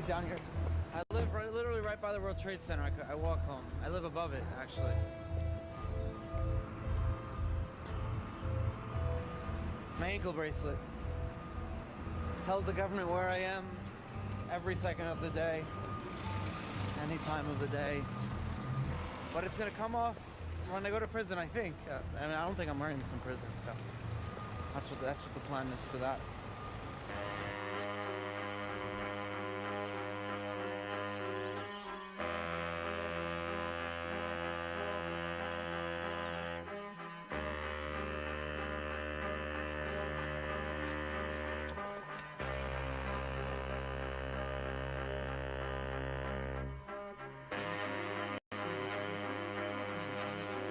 be down here. I live literally right by the World Trade Center. I walk home. I live above it, actually. My ankle bracelet tells the government where I am every second of the day, any time of the day. But it's gonna come off when I go to prison, I think. I mean, I don't think I'm wearing this in prison, so that's what the plan is for that.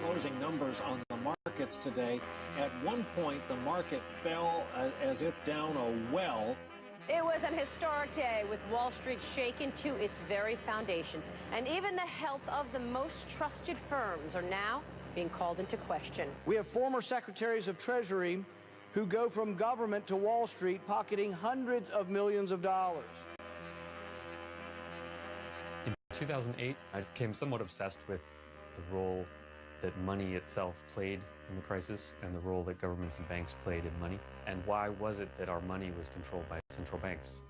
Closing numbers on the markets today. At one point, the market fell as if down a well. It was an historic day with Wall Street shaken to its very foundation. And even the health of the most trusted firms are now being called into question. We have former secretaries of Treasury who go from government to Wall Street pocketing hundreds of millions of dollars. In 2008, I became somewhat obsessed with the role that money itself played in the crisis and the role that governments and banks played in money. And why was it that our money was controlled by central banks?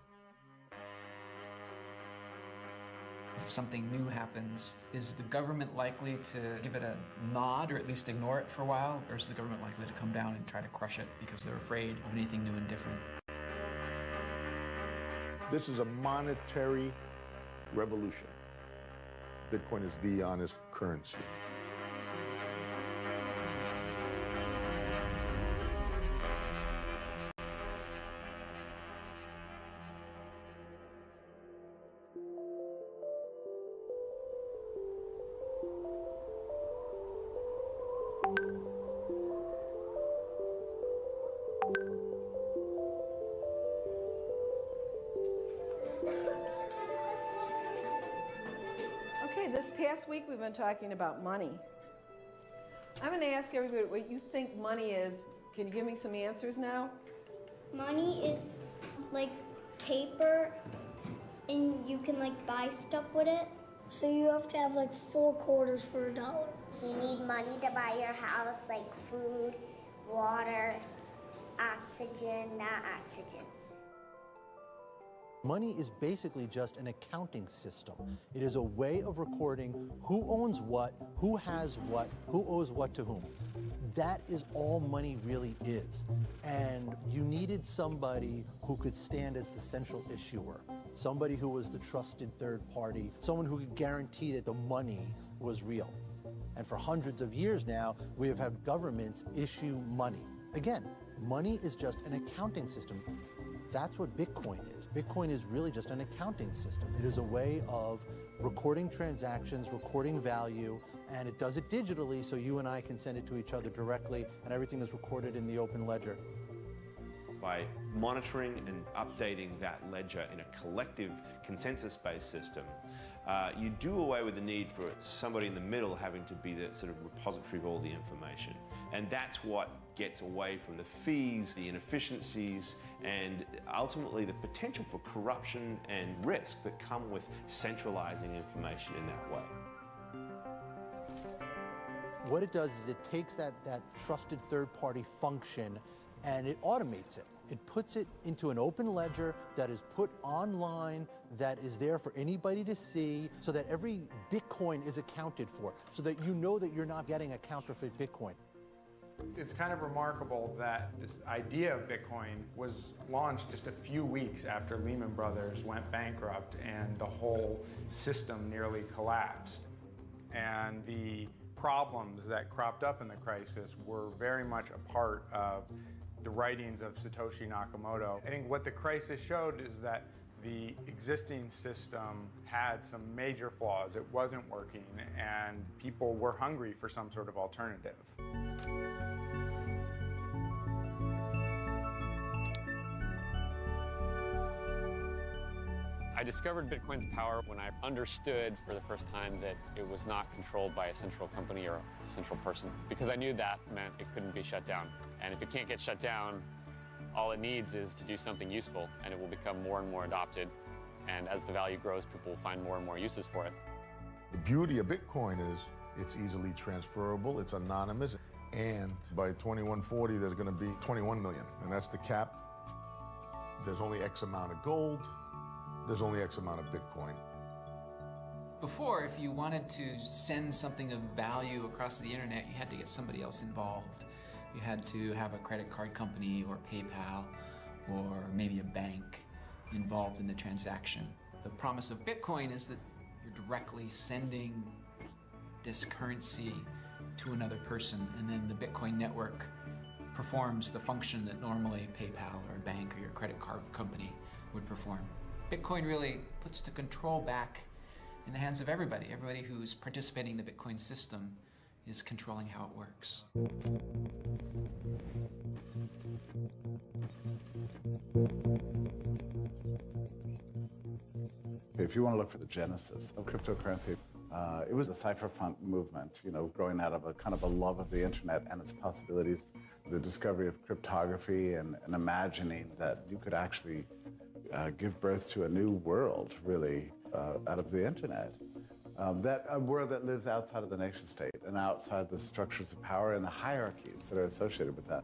If something new happens, is the government likely to give it a nod or at least ignore it for a while? Or is the government likely to come down and try to crush it because they're afraid of anything new and different? This is a monetary revolution. Bitcoin is the honest currency. Okay, this past week we've been talking about money. I'm going to ask everybody what you think money is. Can you give me some answers now? Money is like paper and you can like buy stuff with it. So you have to have like 4 quarters for $1. You need money to buy your house, like food, water, oxygen, not oxygen. Money is basically just an accounting system. It is a way of recording who owns what, who has what, who owes what to whom. That is all money really is. And you needed somebody who could stand as the central issuer, somebody who was the trusted third party, someone who could guarantee that the money was real. And for hundreds of years now, we have had governments issue money. Again, money is just an accounting system. That's what Bitcoin is. Bitcoin is really just an accounting system. It is a way of recording transactions, recording value, and it does it digitally so you and I can send it to each other directly, and everything is recorded in the open ledger. By monitoring and updating that ledger in a collective consensus-based system, you do away with the need for somebody in the middle having to be the sort of repository of all the information. And that's what gets away from the fees, the inefficiencies, and ultimately the potential for corruption and risk that come with centralizing information in that way. What it does is it takes that trusted third-party function and it automates it. It puts it into an open ledger that is put online, that is there for anybody to see, so that every Bitcoin is accounted for, so that you know that you're not getting a counterfeit Bitcoin. It's kind of remarkable that this idea of Bitcoin was launched just a few weeks after Lehman Brothers went bankrupt and the whole system nearly collapsed. And the problems that cropped up in the crisis were very much a part of the writings of Satoshi Nakamoto. I think what the crisis showed is that the existing system had some major flaws. It wasn't working, and people were hungry for some sort of alternative. I discovered Bitcoin's power when I understood for the first time that it was not controlled by a central company or a central person, because I knew that meant it couldn't be shut down. And if it can't get shut down, all it needs is to do something useful, and it will become more and more adopted. And as the value grows, people will find more and more uses for it. The beauty of Bitcoin is it's easily transferable, it's anonymous, and by 2140 there's going to be 21 million, and that's the cap. There's only X amount of gold, there's only X amount of Bitcoin. Before, if you wanted to send something of value across the internet, you had to get somebody else involved. You had to have a credit card company or PayPal or maybe a bank involved in the transaction. The promise of Bitcoin is that you're directly sending this currency to another person, and then the Bitcoin network performs the function that normally PayPal or a bank or your credit card company would perform. Bitcoin really puts the control back in the hands of everybody. Everybody who's participating in the Bitcoin system is controlling how it works. If you want to look for the genesis of cryptocurrency, it was the cypherpunk movement, growing out of a kind of a love of the internet and its possibilities, the discovery of cryptography and imagining that you could actually give birth to a new world, really, out of the internet. A world that lives outside of the nation state and outside the structures of power and the hierarchies that are associated with that.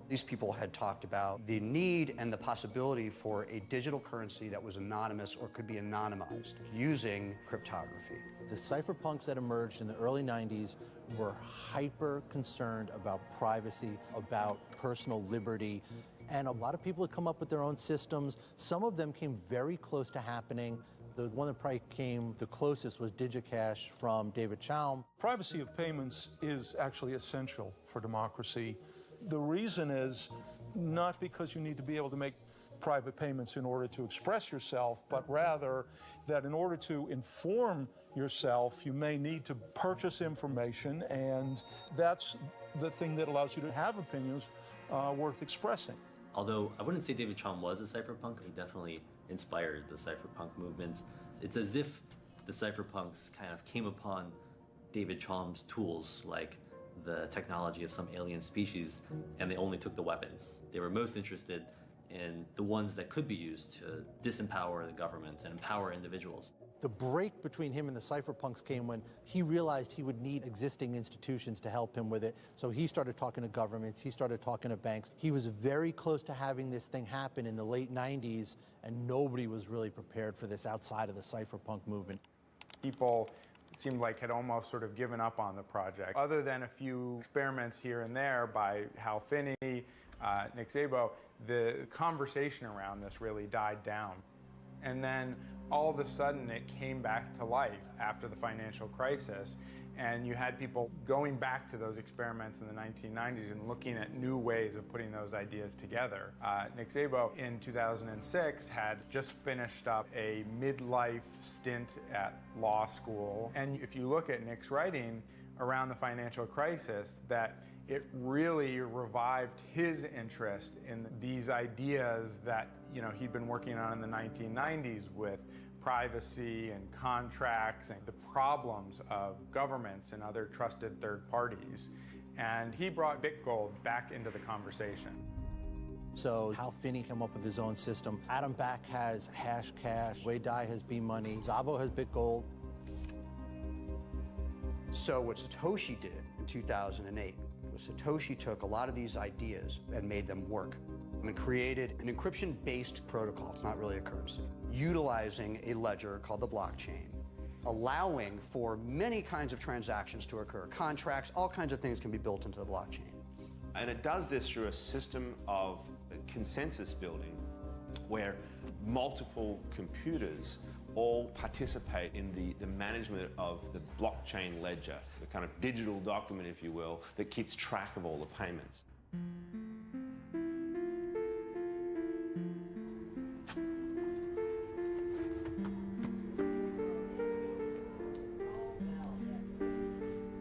These people had talked about the need and the possibility for a digital currency that was anonymous or could be anonymized using cryptography. The cypherpunks that emerged in the early 90s were hyper concerned about privacy, about personal liberty, and a lot of people had come up with their own systems. Some of them came very close to happening. The one that probably came the closest was DigiCash from David Chaum. Privacy of payments is actually essential for democracy. The reason is not because you need to be able to make private payments in order to express yourself, but rather that in order to inform yourself, you may need to purchase information, and that's the thing that allows you to have opinions worth expressing. Although I wouldn't say David Chaum was a cypherpunk, he definitely inspired the cypherpunk movement. It's as if the cypherpunks kind of came upon David Chaum's tools, like the technology of some alien species, and they only took the weapons. They were most interested in the ones that could be used to disempower the government and empower individuals. The break between him and the cypherpunks came when he realized he would need existing institutions to help him with it. So he started talking to governments, he started talking to banks. He was very close to having this thing happen in the late 90s, and nobody was really prepared for this outside of the cypherpunk movement. People seemed like had almost sort of given up on the project. Other than a few experiments here and there by Hal Finney, Nick Szabo, the conversation around this really died down. And then all of a sudden it came back to life after the financial crisis, and you had people going back to those experiments in the 1990s and looking at new ways of putting those ideas together. Nick Szabo in 2006 had just finished up a midlife stint at law school, and if you look at Nick's writing around the financial crisis, that it really revived his interest in these ideas that he'd been working on in the 1990s with privacy and contracts and the problems of governments and other trusted third parties. And he brought BitGold back into the conversation. So Hal Finney came up with his own system. Adam Back has Hashcash. Wei Dai has B-Money. Szabo has BitGold. So what Satoshi did in 2008 was Satoshi took a lot of these ideas and made them work and created an encryption-based protocol. It's not really a currency, utilizing a ledger called the blockchain, allowing for many kinds of transactions to occur. Contracts, all kinds of things can be built into the blockchain. And it does this through a system of consensus building where multiple computers all participate in the management of the blockchain ledger, the kind of digital document, if you will, that keeps track of all the payments.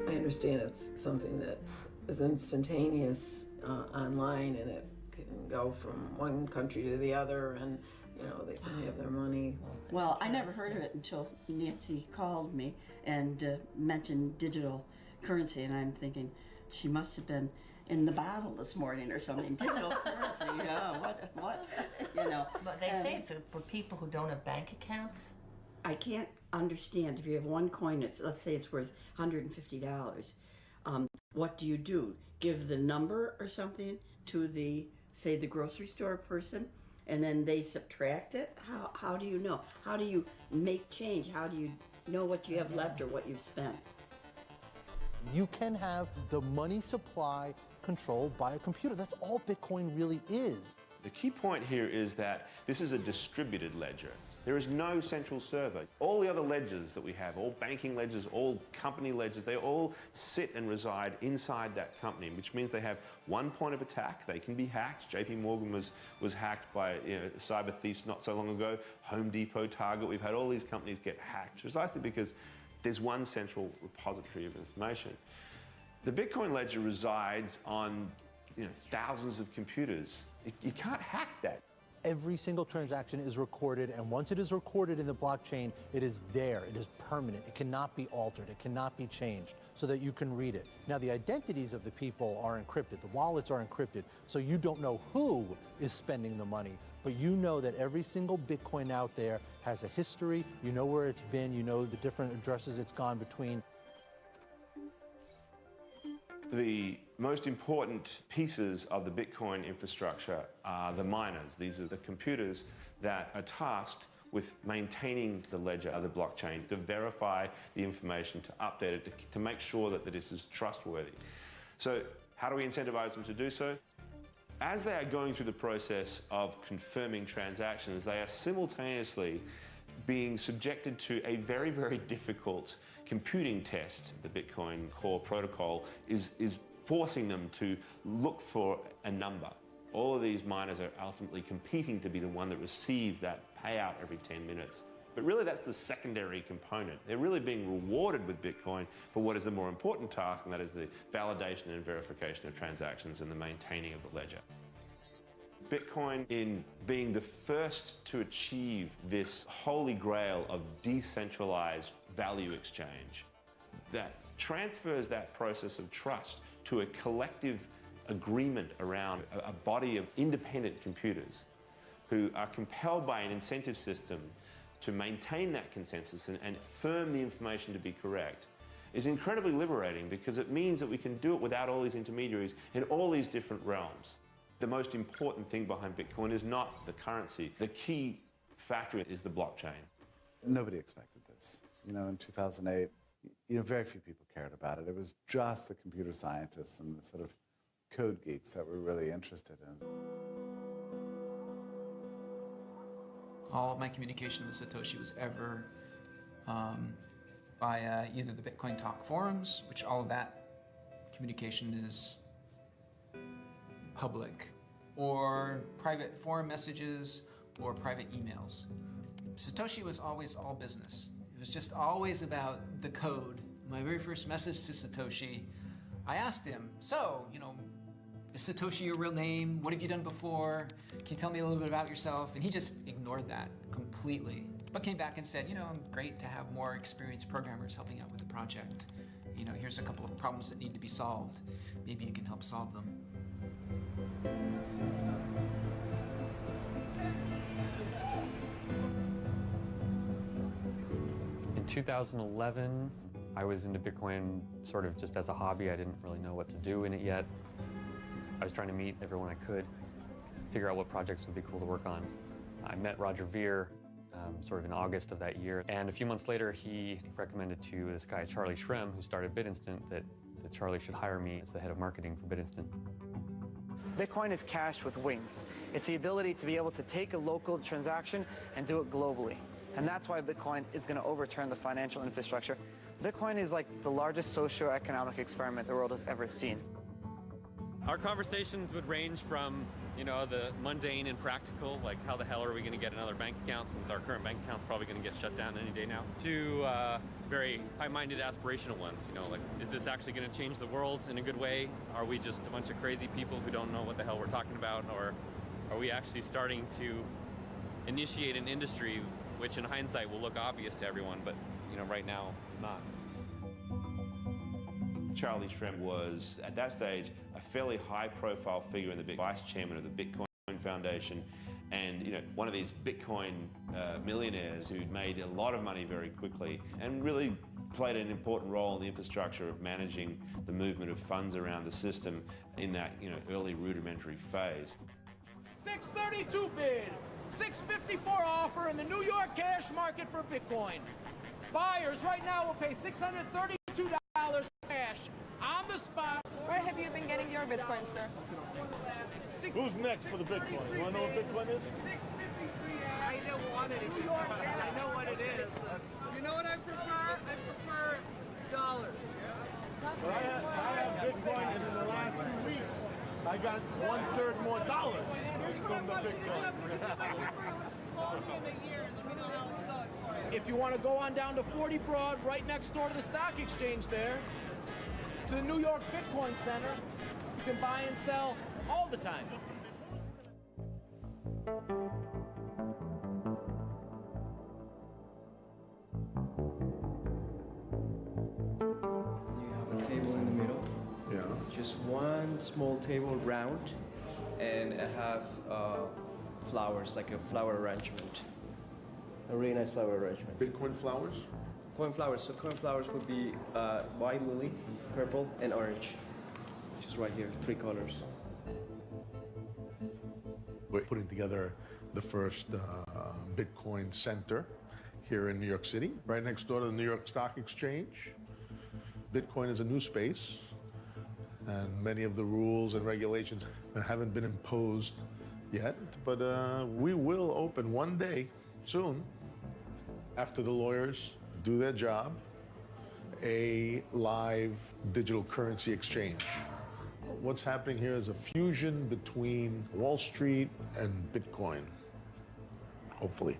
I understand it's something that is instantaneous online, and it can go from one country to the other, and they can have their money. Well, I never heard of it until Nancy called me and mentioned digital currency, and I'm thinking she must have been in the bottle this morning or something. Digital currency, yeah, what, you know. But they say it's for people who don't have bank accounts. I can't understand if you have one coin, let's say it's worth $150. What do you do? Give the number or something to the grocery store person, and then they subtract it? How do you know? How do you make change? How do you know what you have left or what you've spent? You can have the money supply controlled by a computer. That's all Bitcoin really is. The key point here is that this is a distributed ledger. There is no central server. All the other ledgers that we have, all banking ledgers, all company ledgers, they all sit and reside inside that company, which means they have one point of attack. They can be hacked. JP Morgan was hacked by cyber thieves not so long ago. Home Depot, Target, we've had all these companies get hacked precisely because there's one central repository of information. The Bitcoin ledger resides on thousands of computers. You can't hack that. Every single transaction is recorded, and once it is recorded in the blockchain, it is there. It is permanent. It cannot be altered. It cannot be changed so that you can read it. Now, the identities of the people are encrypted. The wallets are encrypted, so you don't know who is spending the money, but you know that every single Bitcoin out there has a history. You know where it's been. You know the different addresses it's gone between. The most important pieces of the Bitcoin infrastructure are the miners. These are the computers that are tasked with maintaining the ledger of the blockchain, to verify the information, to update it, to make sure that this is trustworthy. So how do we incentivize them to do so? As they are going through the process of confirming transactions, they are simultaneously being subjected to a very, very difficult computing test. The Bitcoin core protocol is forcing them to look for a number. All of these miners are ultimately competing to be the one that receives that payout every 10 minutes. But really that's the secondary component. They're really being rewarded with Bitcoin for what is the more important task, and that is the validation and verification of transactions and the maintaining of the ledger. Bitcoin, in being the first to achieve this holy grail of decentralized value exchange, that transfers that process of trust to a collective agreement around a body of independent computers who are compelled by an incentive system to maintain that consensus and affirm the information to be correct, is incredibly liberating, because it means that we can do it without all these intermediaries in all these different realms. The most important thing behind Bitcoin is not the currency. The key factor is the blockchain. Nobody expected this. In 2008, very few people cared about it. It was just the computer scientists and the sort of code geeks that were really interested in. All of my communication with Satoshi was ever via either the Bitcoin Talk forums, which all of that communication is public, or private forum messages, or private emails. Satoshi was always all business. It was just always about the code. My very first message to Satoshi, I asked him, so, is Satoshi your real name? What have you done before? Can you tell me a little bit about yourself? And he just ignored that completely, but came back and said, great to have more experienced programmers helping out with the project. Here's a couple of problems that need to be solved. Maybe you can help solve them. In 2011, I was into Bitcoin sort of just as a hobby. I didn't really know what to do in it yet. I was trying to meet everyone I could, figure out what projects would be cool to work on. I met Roger Ver sort of in August of that year, and a few months later he recommended to this guy Charlie Shrem, who started BitInstant, that Charlie should hire me as the head of marketing for BitInstant. Bitcoin is cash with wings. It's the ability to be able to take a local transaction and do it globally. And that's why Bitcoin is going to overturn the financial infrastructure. Bitcoin is like the largest socio-economic experiment the world has ever seen. Our conversations would range from, the mundane and practical, like how the hell are we going to get another bank account since our current bank account's probably going to get shut down any day now, to very high-minded aspirational ones, like, is this actually going to change the world in a good way? Are we just a bunch of crazy people who don't know what the hell we're talking about? Or are we actually starting to initiate an industry which in hindsight will look obvious to everyone, but right now, not. Charlie Shrem was, at that stage, a fairly high-profile figure in the vice chairman of the Bitcoin Foundation, and one of these Bitcoin millionaires who'd made a lot of money very quickly and really played an important role in the infrastructure of managing the movement of funds around the system in that early rudimentary phase. 632 bid, 654 offer in the New York cash market for Bitcoin. Buyers right now will pay $632 cash on the spot. Where have you been getting your Bitcoin, sir? Who's next for the Bitcoin? You want to know what Bitcoin is? I don't want it anymore. I know what it is. You know what I prefer? I prefer dollars. But I have Bitcoin, and in the last 2 weeks, I got 1/3 more dollars from the Bitcoin. Call me in a year and let me know how it's going for you. If you want to go on down to 40 Broad, right next door to the stock exchange there, to the New York Bitcoin Center, you can buy and sell all the time. You have a table in the middle. Yeah. Just one small table round, and it have flowers, like a flower arrangement. A really nice flower arrangement. Bitcoin flowers? Coin flowers. So coin flowers would be white lily, purple, and orange, which is right here, 3 colors. We're putting together the first Bitcoin center here in New York City, right next door to the New York Stock Exchange. Bitcoin is a new space, and many of the rules and regulations haven't been imposed yet, but we will open one day soon, after the lawyers do their job, a live digital currency exchange. What's happening here is a fusion between Wall Street and Bitcoin, hopefully.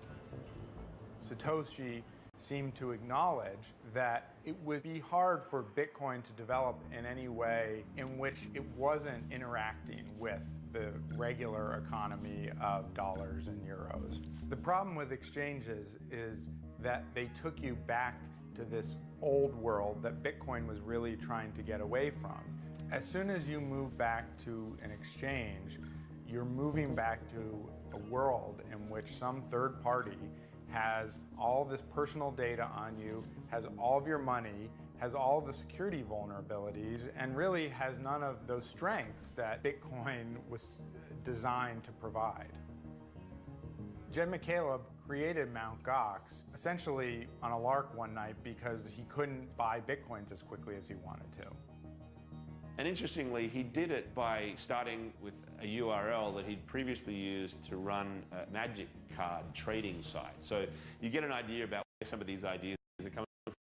Satoshi seemed to acknowledge that it would be hard for Bitcoin to develop in any way in which it wasn't interacting with the regular economy of dollars and euros. The problem with exchanges is that they took you back to this old world that Bitcoin was really trying to get away from. As soon as you move back to an exchange, you're moving back to a world in which some third party has all this personal data on you, has all of your money, has all the security vulnerabilities, and really has none of those strengths that Bitcoin was designed to provide. Jed McCaleb created Mt. Gox essentially on a lark one night because he couldn't buy Bitcoins as quickly as he wanted to. And interestingly, he did it by starting with a URL that he'd previously used to run a magic card trading site. So you get an idea about where some of these ideas are coming from.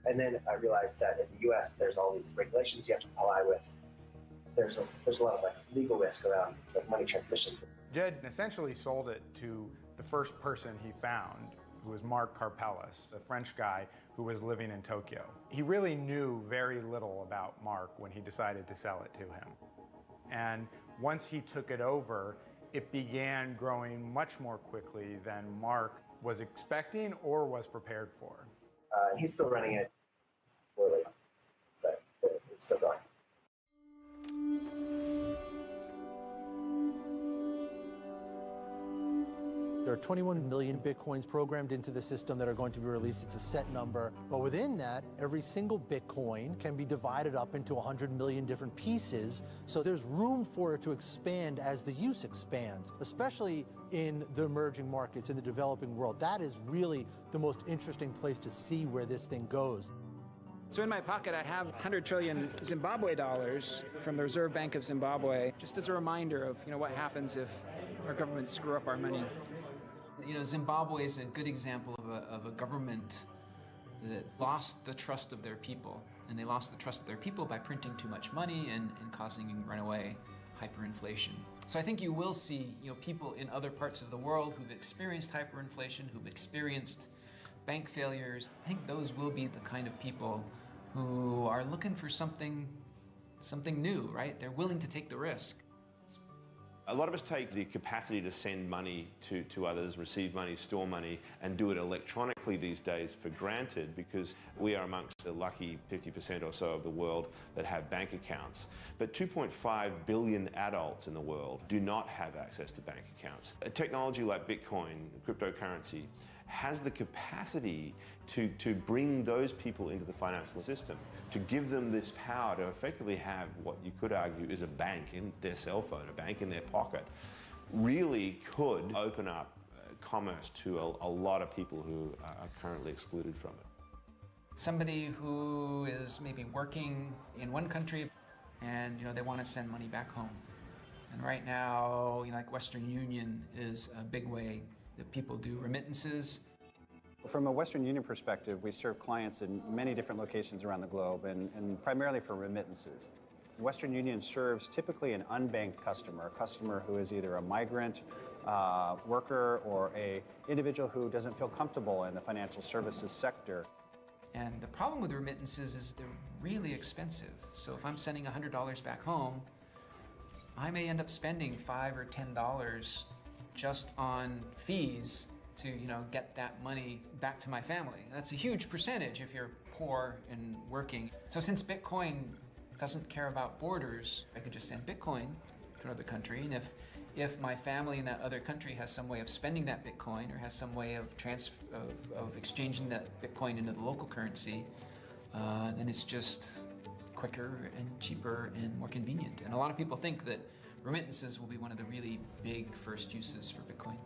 And then I realized that in the U.S., there's all these regulations you have to comply with. There's a lot of legal risk around money transmissions. Jed essentially sold it to the first person he found, who was Mark Karpeles, a French guy who was living in Tokyo. He really knew very little about Mark when he decided to sell it to him. And once he took it over, it began growing much more quickly than Mark was expecting or was prepared for. He's still running it poorly, but it's still going. There are 21 million Bitcoins programmed into the system that are going to be released. It's a set number. But within that, every single Bitcoin can be divided up into 100 million different pieces. So there's room for it to expand as the use expands, especially in the emerging markets, in the developing world. That is really the most interesting place to see where this thing goes. So in my pocket, I have 100 trillion Zimbabwe dollars from the Reserve Bank of Zimbabwe, just as a reminder of what happens if our governments screw up our money. Zimbabwe is a good example of a government that lost the trust of their people. And they lost the trust of their people by printing too much money and causing runaway hyperinflation. So I think you will see people in other parts of the world who've experienced hyperinflation, who've experienced bank failures. I think those will be the kind of people who are looking for something something new, right? They're willing to take the risk. A lot of us take the capacity to send money to others, receive money, store money, and do it electronically these days for granted because we are amongst the lucky 50% or so of the world that have bank accounts. But 2.5 billion adults in the world do not have access to bank accounts. A technology like Bitcoin, cryptocurrency, has the capacity to bring those people into the financial system, to give them this power to effectively have what you could argue is a bank in their cell phone, a bank in their pocket, really could open up commerce to a lot of people who are currently excluded from it. Somebody who is maybe working in one country and they want to send money back home. And right now, like Western Union is a big way that people do remittances. From a Western Union perspective, we serve clients in many different locations around the globe and primarily for remittances. Western Union serves typically an unbanked customer, a customer who is either a migrant, worker, or an individual who doesn't feel comfortable in the financial services sector. And the problem with remittances is they're really expensive. So if I'm sending $100 back home, I may end up spending $5 or $10 just on fees to get that money back to my family. That's a huge percentage if you're poor and working. So since Bitcoin doesn't care about borders, I could just send Bitcoin to another country, and if my family in that other country has some way of spending that Bitcoin or has some way of exchanging that Bitcoin into the local currency, then it's just quicker and cheaper and more convenient. And a lot of people think that remittances will be one of the really big first uses for Bitcoin.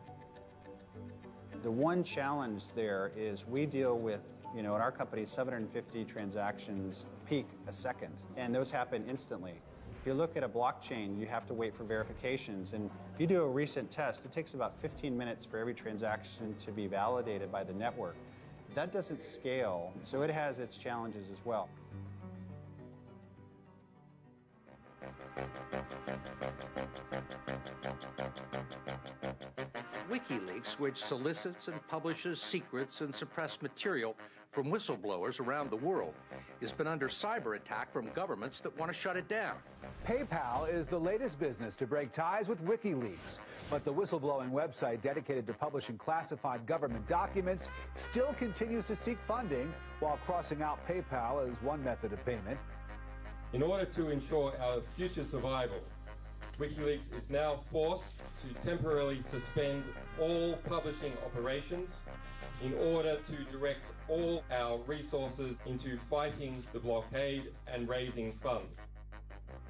The one challenge there is we deal with, in our company, 750 transactions peak a second, and those happen instantly. If you look at a blockchain, you have to wait for verifications, and if you do a recent test, it takes about 15 minutes for every transaction to be validated by the network. That doesn't scale, so it has its challenges as well. WikiLeaks, which solicits and publishes secrets and suppressed material from whistleblowers around the world, has been under cyber attack from governments that want to shut it down. PayPal is the latest business to break ties with WikiLeaks, but the whistleblowing website dedicated to publishing classified government documents still continues to seek funding while crossing out PayPal as one method of payment. In order to ensure our future survival, WikiLeaks is now forced to temporarily suspend all publishing operations in order to direct all our resources into fighting the blockade and raising funds.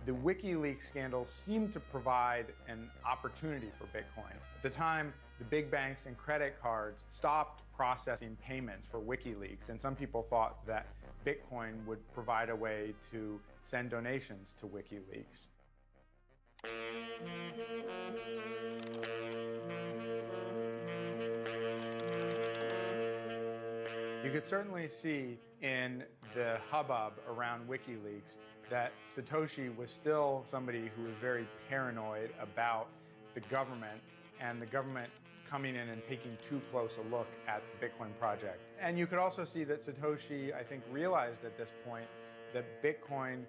The WikiLeaks scandal seemed to provide an opportunity for Bitcoin. At the time, the big banks and credit cards stopped processing payments for WikiLeaks, and some people thought that Bitcoin would provide a way to send donations to WikiLeaks. You could certainly see in the hubbub around WikiLeaks that Satoshi was still somebody who was very paranoid about the government and the government coming in and taking too close a look at the Bitcoin project. And you could also see that Satoshi, I think, realized at this point that Bitcoin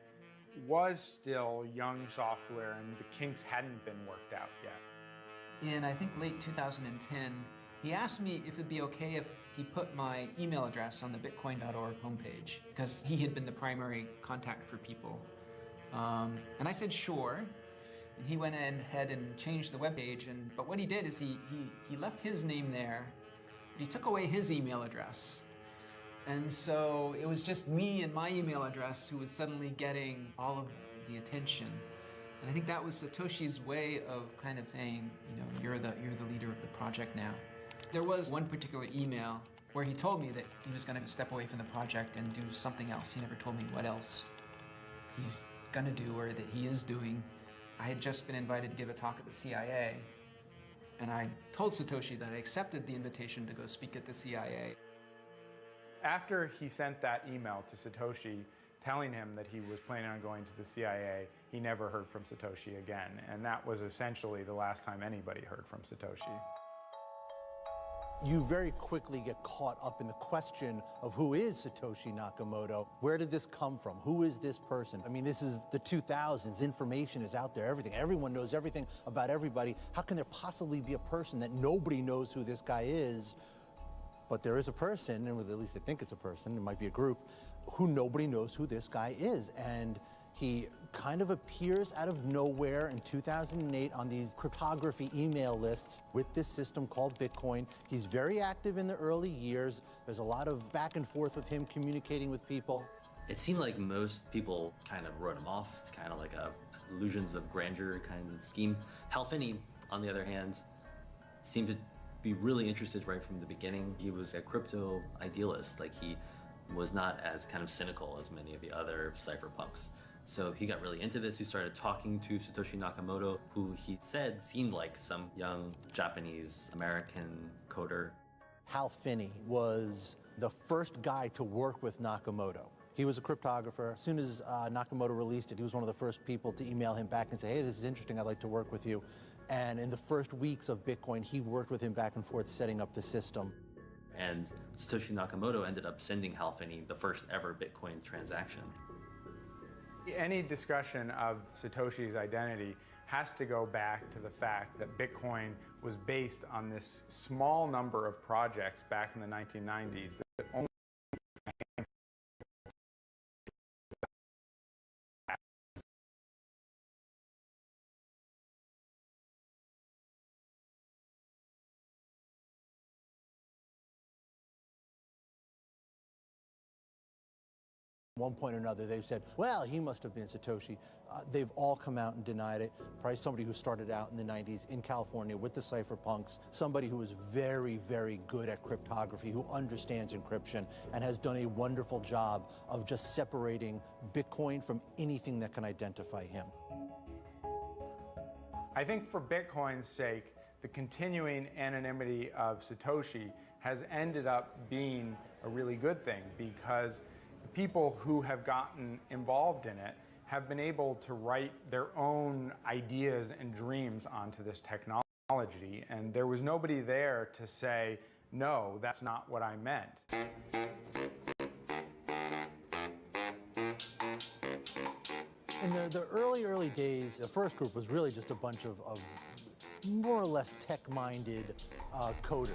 was still young software and the kinks hadn't been worked out yet. In, I think, late 2010, he asked me if it'd be okay if he put my email address on the bitcoin.org homepage, because he had been the primary contact for people. And I said, sure. And he went ahead and changed the webpage, but what he did is he left his name there, but he took away his email address. And so it was just me and my email address who was suddenly getting all of the attention. And I think that was Satoshi's way of kind of saying, you're the leader of the project now. There was one particular email where he told me that he was going to step away from the project and do something else. He never told me what else he's going to do or that he is doing. I had just been invited to give a talk at the CIA, and I told Satoshi that I accepted the invitation to go speak at the CIA. After he sent that email to Satoshi telling him that he was planning on going to the CIA, he never heard from Satoshi again, and that was essentially the last time anybody heard from Satoshi. you very quickly get caught up in the question of who is Satoshi Nakamoto? Where did this come from? Who is this person? I mean, this is the 2000s. Information is out there, everything. Everyone knows everything about everybody. How can there possibly be a person that nobody knows who this guy is? But there is a person, and at least they think it's a person, it might be a group, who nobody knows who this guy is. And he kind of appears out of nowhere in 2008 on these cryptography email lists with this system called Bitcoin. He's very active in the early years. There's a lot of back and forth with him communicating with people. It seemed like most people kind of wrote him off. It's kind of like a illusions of grandeur kind of scheme. Hal Finney, on the other hand, seemed to be really interested right from the beginning. He was a crypto idealist. Like, he was not as kind of cynical as many of the other cypherpunks. So he got really into this. He started talking to Satoshi Nakamoto, who he said seemed like some young Japanese-American coder. Hal Finney was the first guy to work with Nakamoto. He was a cryptographer. As soon as Nakamoto released it, he was one of the first people to email him back and say, hey, this is interesting, I'd like to work with you. And in the first weeks of Bitcoin, he worked with him back and forth setting up the system. And Satoshi Nakamoto ended up sending Hal Finney the first ever Bitcoin transaction. Any discussion of Satoshi's identity has to go back to the fact that Bitcoin was based on this small number of projects back in the 1990s that only At one point or another, they've said, well, he must have been Satoshi. They've all come out and denied it. Probably somebody who started out in the 90s in California with the cypherpunks, somebody who was very, very good at cryptography, who understands encryption, and has done a wonderful job of just separating Bitcoin from anything that can identify him. I think for Bitcoin's sake, the continuing anonymity of Satoshi has ended up being a really good thing, because people who have gotten involved in it have been able to write their own ideas and dreams onto this technology, and there was nobody there to say, no, that's not what I meant. In the early days, the first group was really just a bunch of more or less tech-minded coders.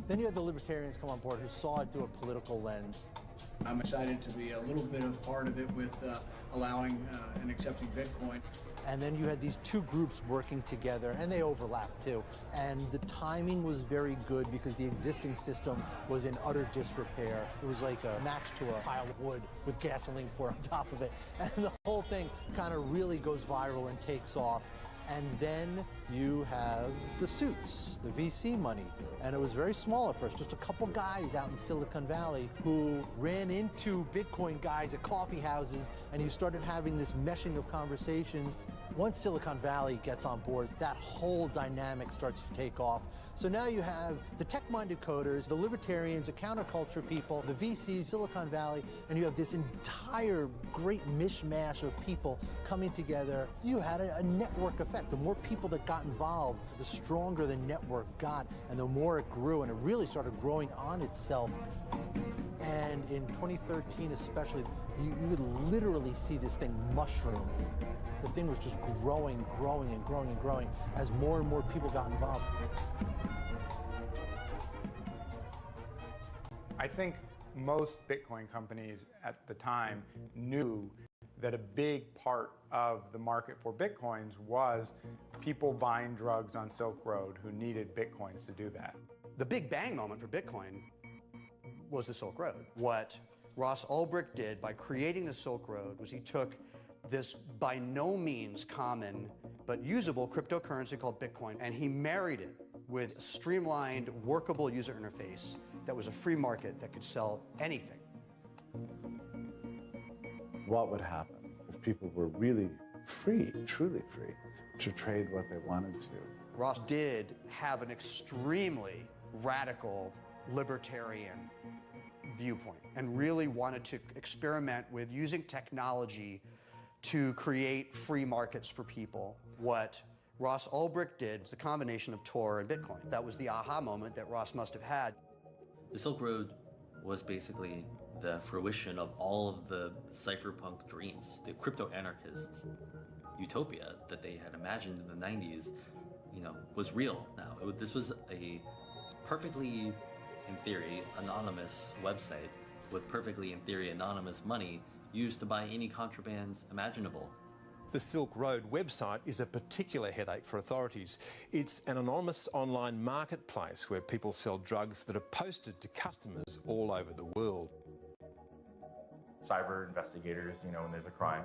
Then you had the libertarians come on board who saw it through a political lens. I'm excited to be a little bit of part of it with allowing and accepting Bitcoin. And then you had these two groups working together, and they overlapped too. And the timing was very good because the existing system was in utter disrepair. It was like a match to a pile of wood with gasoline poured on top of it. And the whole thing kind of really goes viral and takes off. And then you have the suits, the VC money. And it was very small at first, just a couple guys out in Silicon Valley who ran into Bitcoin guys at coffee houses, and you started having this meshing of conversations. Once Silicon Valley gets on board, that whole dynamic starts to take off. So now you have the tech-minded coders, the libertarians, the counterculture people, the VCs, Silicon Valley, and you have this entire great mishmash of people coming together. You had a network effect. The more people that got involved, the stronger the network got, and the more it grew, and it really started growing on itself. And in 2013 especially, you would literally see this thing mushroom. The thing was just growing, growing, and growing, and growing as more and more people got involved. I think most Bitcoin companies at the time knew that a big part of the market for Bitcoins was people buying drugs on Silk Road who needed Bitcoins to do that. The big bang moment for Bitcoin was the Silk Road. What Ross Ulbricht did by creating the Silk Road was he took this by no means common but usable cryptocurrency called Bitcoin, and he married it with a streamlined, workable user interface that was a free market that could sell anything. what would happen if people were really free, truly free, to trade what they wanted to. Ross did have an extremely radical libertarian viewpoint and really wanted to experiment with using technology to create free markets for people. What Ross Ulbricht did was a combination of Tor and Bitcoin. That was the aha moment that Ross must have had. The Silk Road was basically the fruition of all of the cypherpunk dreams, the crypto-anarchist utopia that they had imagined in the 90s, was real now. This was a perfectly, in theory, anonymous website with perfectly, in theory, anonymous money used to buy any contrabands imaginable. The Silk Road website is a particular headache for authorities. It's an anonymous online marketplace where people sell drugs that are posted to customers all over the world. Cyber investigators, when there's a crime,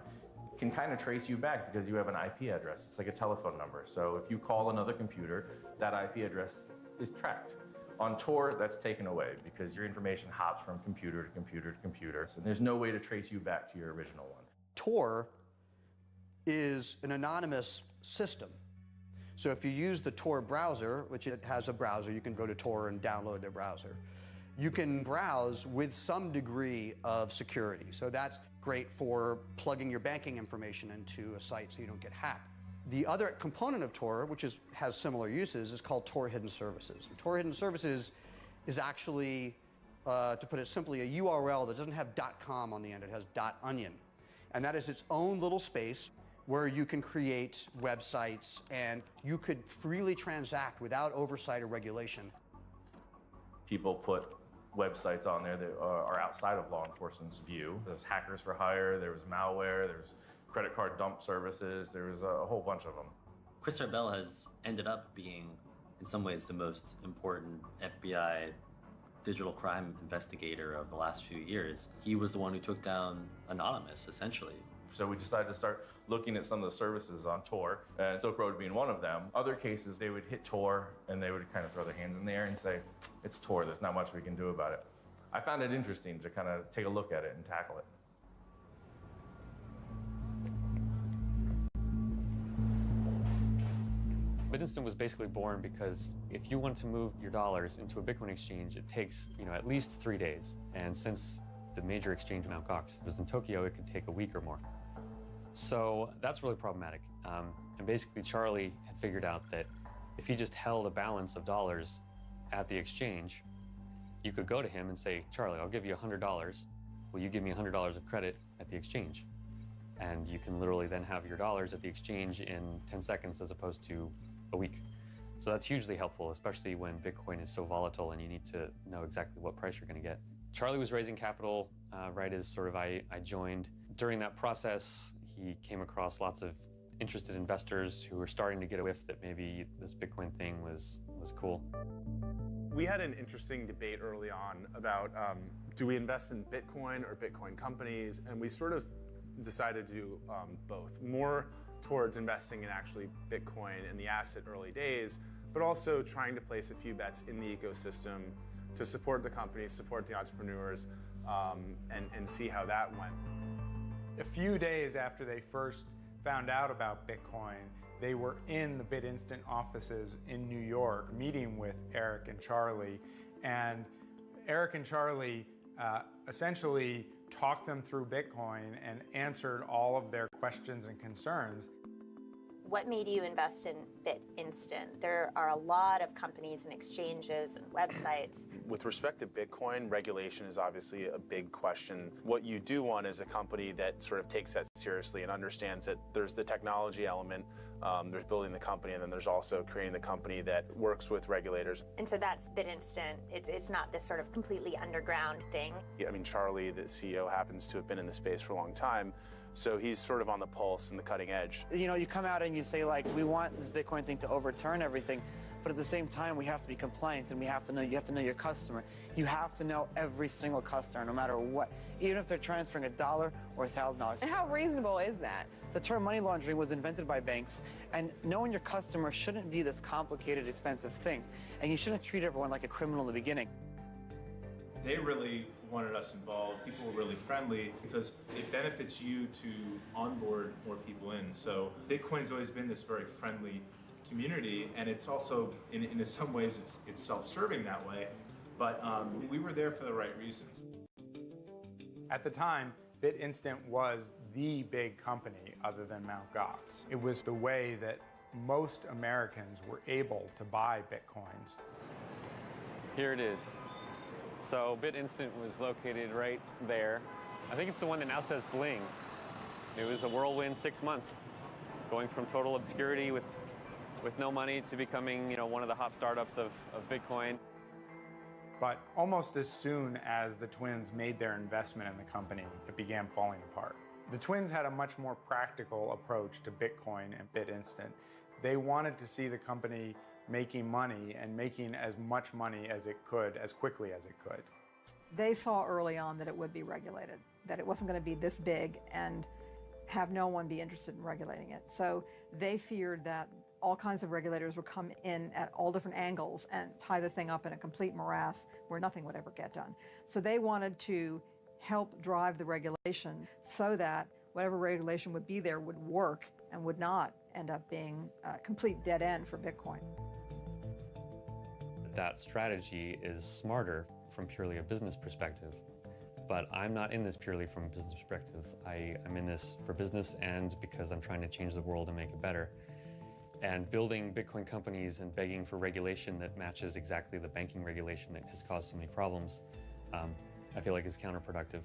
can kind of trace you back because you have an IP address. It's like a telephone number. So if you call another computer, that IP address is tracked. On Tor, that's taken away because your information hops from computer to computer to computer. So there's no way to trace you back to your original one. Tor is an anonymous system. So if you use the Tor browser, which it has a browser, you can go to Tor and download their browser. You can browse with some degree of security. So that's great for plugging your banking information into a site so you don't get hacked. The other component of Tor, which has similar uses, is called Tor Hidden Services. And Tor Hidden Services is actually, to put it simply, a URL that doesn't have .com on the end, it has .onion. And that is its own little space where you can create websites and you could freely transact without oversight or regulation. People put websites on there that are outside of law enforcement's view. There's hackers for hire, there was malware, there's credit card dump services, there was a whole bunch of them. Christopher Bell has ended up being, in some ways, the most important FBI digital crime investigator of the last few years. He was the one who took down Anonymous, essentially. So we decided to start looking at some of the services on Tor, and Silk Road being one of them. Other cases, they would hit Tor, and they would kind of throw their hands in the air and say, it's Tor, there's not much we can do about it. I found it interesting to kind of take a look at it and tackle it. BitInstant was basically born because if you want to move your dollars into a Bitcoin exchange, it takes at least 3 days. And since the major exchange in Mt. Gox was in Tokyo, it could take a week or more. So that's really problematic. And basically, Charlie had figured out that if he just held a balance of dollars at the exchange, you could go to him and say, Charlie, I'll give you $100. Will you give me $100 of credit at the exchange? And you can literally then have your dollars at the exchange in 10 seconds as opposed to a week. So that's hugely helpful, especially when Bitcoin is so volatile and you need to know exactly what price you're going to get. Charlie was raising capital right as I joined. During that process, he came across lots of interested investors who were starting to get a whiff that maybe this Bitcoin thing was cool. We had an interesting debate early on about do we invest in Bitcoin or Bitcoin companies, and we sort of decided to do both. More towards investing in actually Bitcoin in the asset early days, but also trying to place a few bets in the ecosystem to support the companies, support the entrepreneurs, and see how that went. A few days after they first found out about Bitcoin, they were in the BitInstant offices in New York meeting with Eric and Charlie, and Eric and Charlie essentially talked them through Bitcoin and answered all of their questions and concerns. What made you invest in BitInstant? There are a lot of companies and exchanges and websites. With respect to Bitcoin, regulation is obviously a big question. What you do want is a company that sort of takes that seriously and understands that there's the technology element, there's building the company, and then there's also creating the company that works with regulators. And so that's BitInstant. It's not this sort of completely underground thing. I mean, Charlie, the CEO, happens to have been in the space for a long time. So he's sort of on the pulse and the cutting edge. You come out and you say, we want this Bitcoin thing to overturn everything, but at the same time, we have to be compliant, and you have to know your customer. You have to know every single customer, no matter what, even if they're transferring $1 or $1,000. And how reasonable is that? The term money laundering was invented by banks, and knowing your customer shouldn't be this complicated, expensive thing, and you shouldn't treat everyone like a criminal in the beginning. They really wanted us involved. People were really friendly because it benefits you to onboard more people in. So Bitcoin's always been this very friendly community, and it's also, in some ways, it's self-serving that way. But we were there for the right reasons. At the time, BitInstant was the big company other than Mt. Gox. It was the way that most Americans were able to buy Bitcoins. Here it is. So BitInstant was located right there. I think it's the one that now says bling. It was a whirlwind 6 months, going from total obscurity with no money to becoming, one of the hot startups of Bitcoin. But almost as soon as the twins made their investment in the company, it began falling apart. The twins had a much more practical approach to Bitcoin and BitInstant. They wanted to see the company making money and making as much money as it could, as quickly as it could. They saw early on that it would be regulated, that it wasn't going to be this big and have no one be interested in regulating it. So they feared that all kinds of regulators would come in at all different angles and tie the thing up in a complete morass where nothing would ever get done. So they wanted to help drive the regulation so that whatever regulation would be there would work and would not end up being a complete dead end for Bitcoin. That strategy is smarter from purely a business perspective, but I'm not in this purely from a business perspective. I'm in this for business and because I'm trying to change the world and make it better. And building Bitcoin companies and begging for regulation that matches exactly the banking regulation that has caused so many problems, I feel like is counterproductive.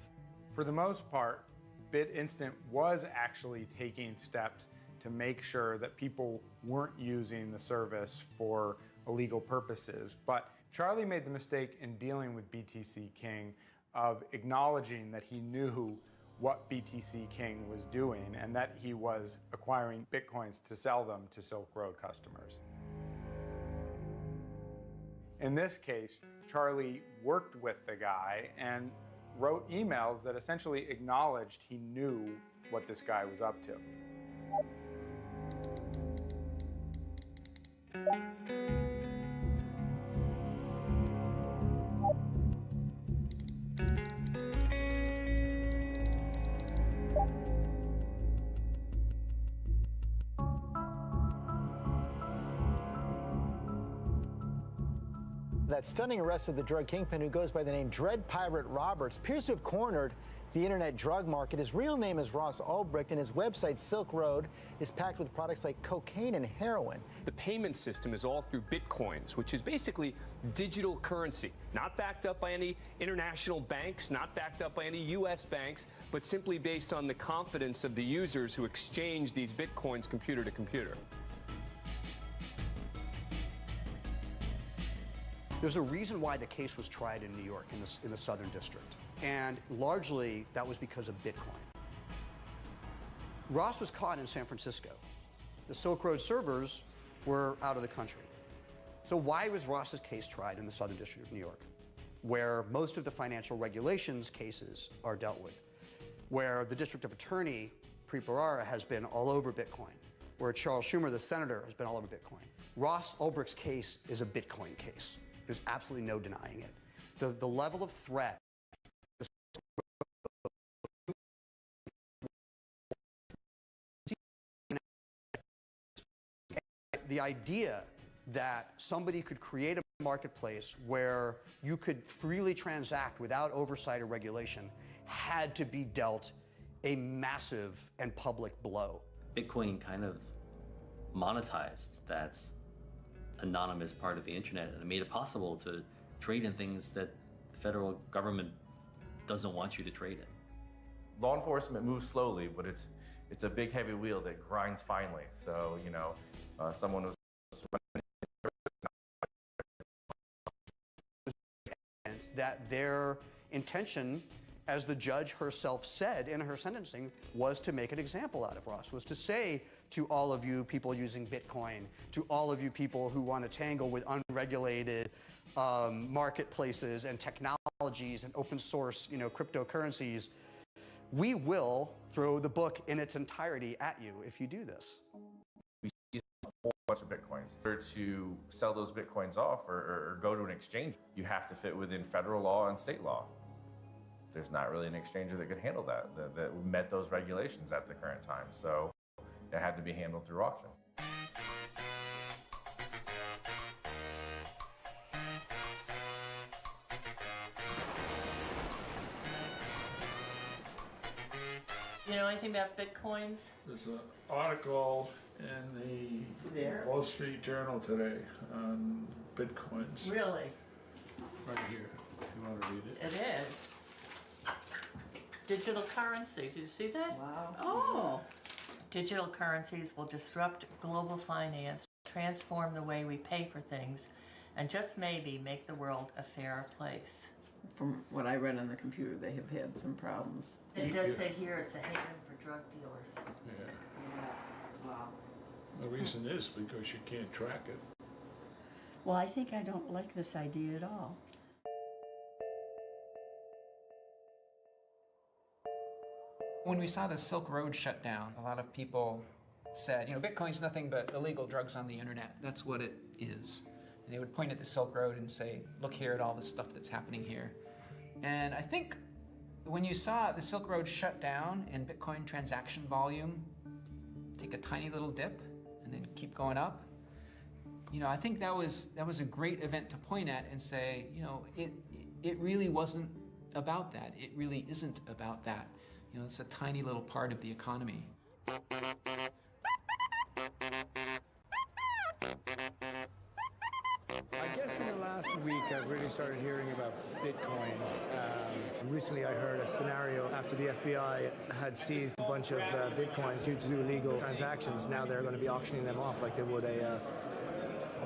For the most part, BitInstant was actually taking steps to make sure that people weren't using the service for illegal purposes. But Charlie made the mistake in dealing with BTC King of acknowledging that he knew what BTC King was doing and that he was acquiring Bitcoins to sell them to Silk Road customers. In this case, Charlie worked with the guy and wrote emails that essentially acknowledged he knew what this guy was up to. That stunning arrest of the drug kingpin who goes by the name Dread Pirate Roberts appears to have cornered the internet drug market. His real name is Ross Ulbricht, and his website, Silk Road, is packed with products like cocaine and heroin. The payment system is all through Bitcoins, which is basically digital currency, not backed up by any international banks, not backed up by any U.S. banks, but simply based on the confidence of the users who exchange these Bitcoins computer to computer. There's a reason why the case was tried in New York, in the Southern District. And largely, that was because of Bitcoin. Ross was caught in San Francisco. The Silk Road servers were out of the country. So why was Ross's case tried in the Southern District of New York, where most of the financial regulations cases are dealt with, where the District Attorney, Preet Bharara, has been all over Bitcoin, where Charles Schumer, the senator, has been all over Bitcoin? Ross Ulbricht's case is a Bitcoin case. There's absolutely no denying it. The level of threat, the idea that somebody could create a marketplace where you could freely transact without oversight or regulation had to be dealt a massive and public blow. Bitcoin kind of monetized that anonymous part of the internet, and it made it possible to trade in things that the federal government doesn't want you to trade in. Law enforcement moves slowly, but it's a big heavy wheel that grinds finely. So, someone who's that their intention, as the judge herself said in her sentencing, was to make an example out of Ross, was to say to all of you people using Bitcoin, to all of you people who want to tangle with unregulated marketplaces and technologies and open source, cryptocurrencies, we will throw the book in its entirety at you if you do this. we see a whole bunch of Bitcoins. In order to sell those Bitcoins off or go to an exchange, you have to fit within federal law and state law. There's not really an exchanger that could handle that met those regulations at the current time. So it had to be handled through auction. You know anything about Bitcoins? There's an article in the Wall Street Journal today on Bitcoins. Really? Right here, if you want to read it. It is. Digital currency, did you see that? Wow. Oh. Digital currencies will disrupt global finance, transform the way we pay for things, and just maybe make the world a fairer place. From what I read on the computer, they have had some problems. It does say here it's a haven for drug dealers. Yeah. Wow. The reason is because you can't track it. Well, I think I don't like this idea at all. When we saw the Silk Road shut down, a lot of people said, you know, Bitcoin's nothing but illegal drugs on the internet. That's what it is. And they would point at the Silk Road and say, look here at all the stuff that's happening here. And I think when you saw the Silk Road shut down and Bitcoin transaction volume take a tiny little dip and then keep going up, you know, I think that was a great event to point at and say, you know, it really wasn't about that. It really isn't about that. You know, it's a tiny little part of the economy. I guess in the last week I've really started hearing about Bitcoin. Recently I heard a scenario after the FBI had seized a bunch of Bitcoins due to illegal transactions. Now they're going to be auctioning them off like they would a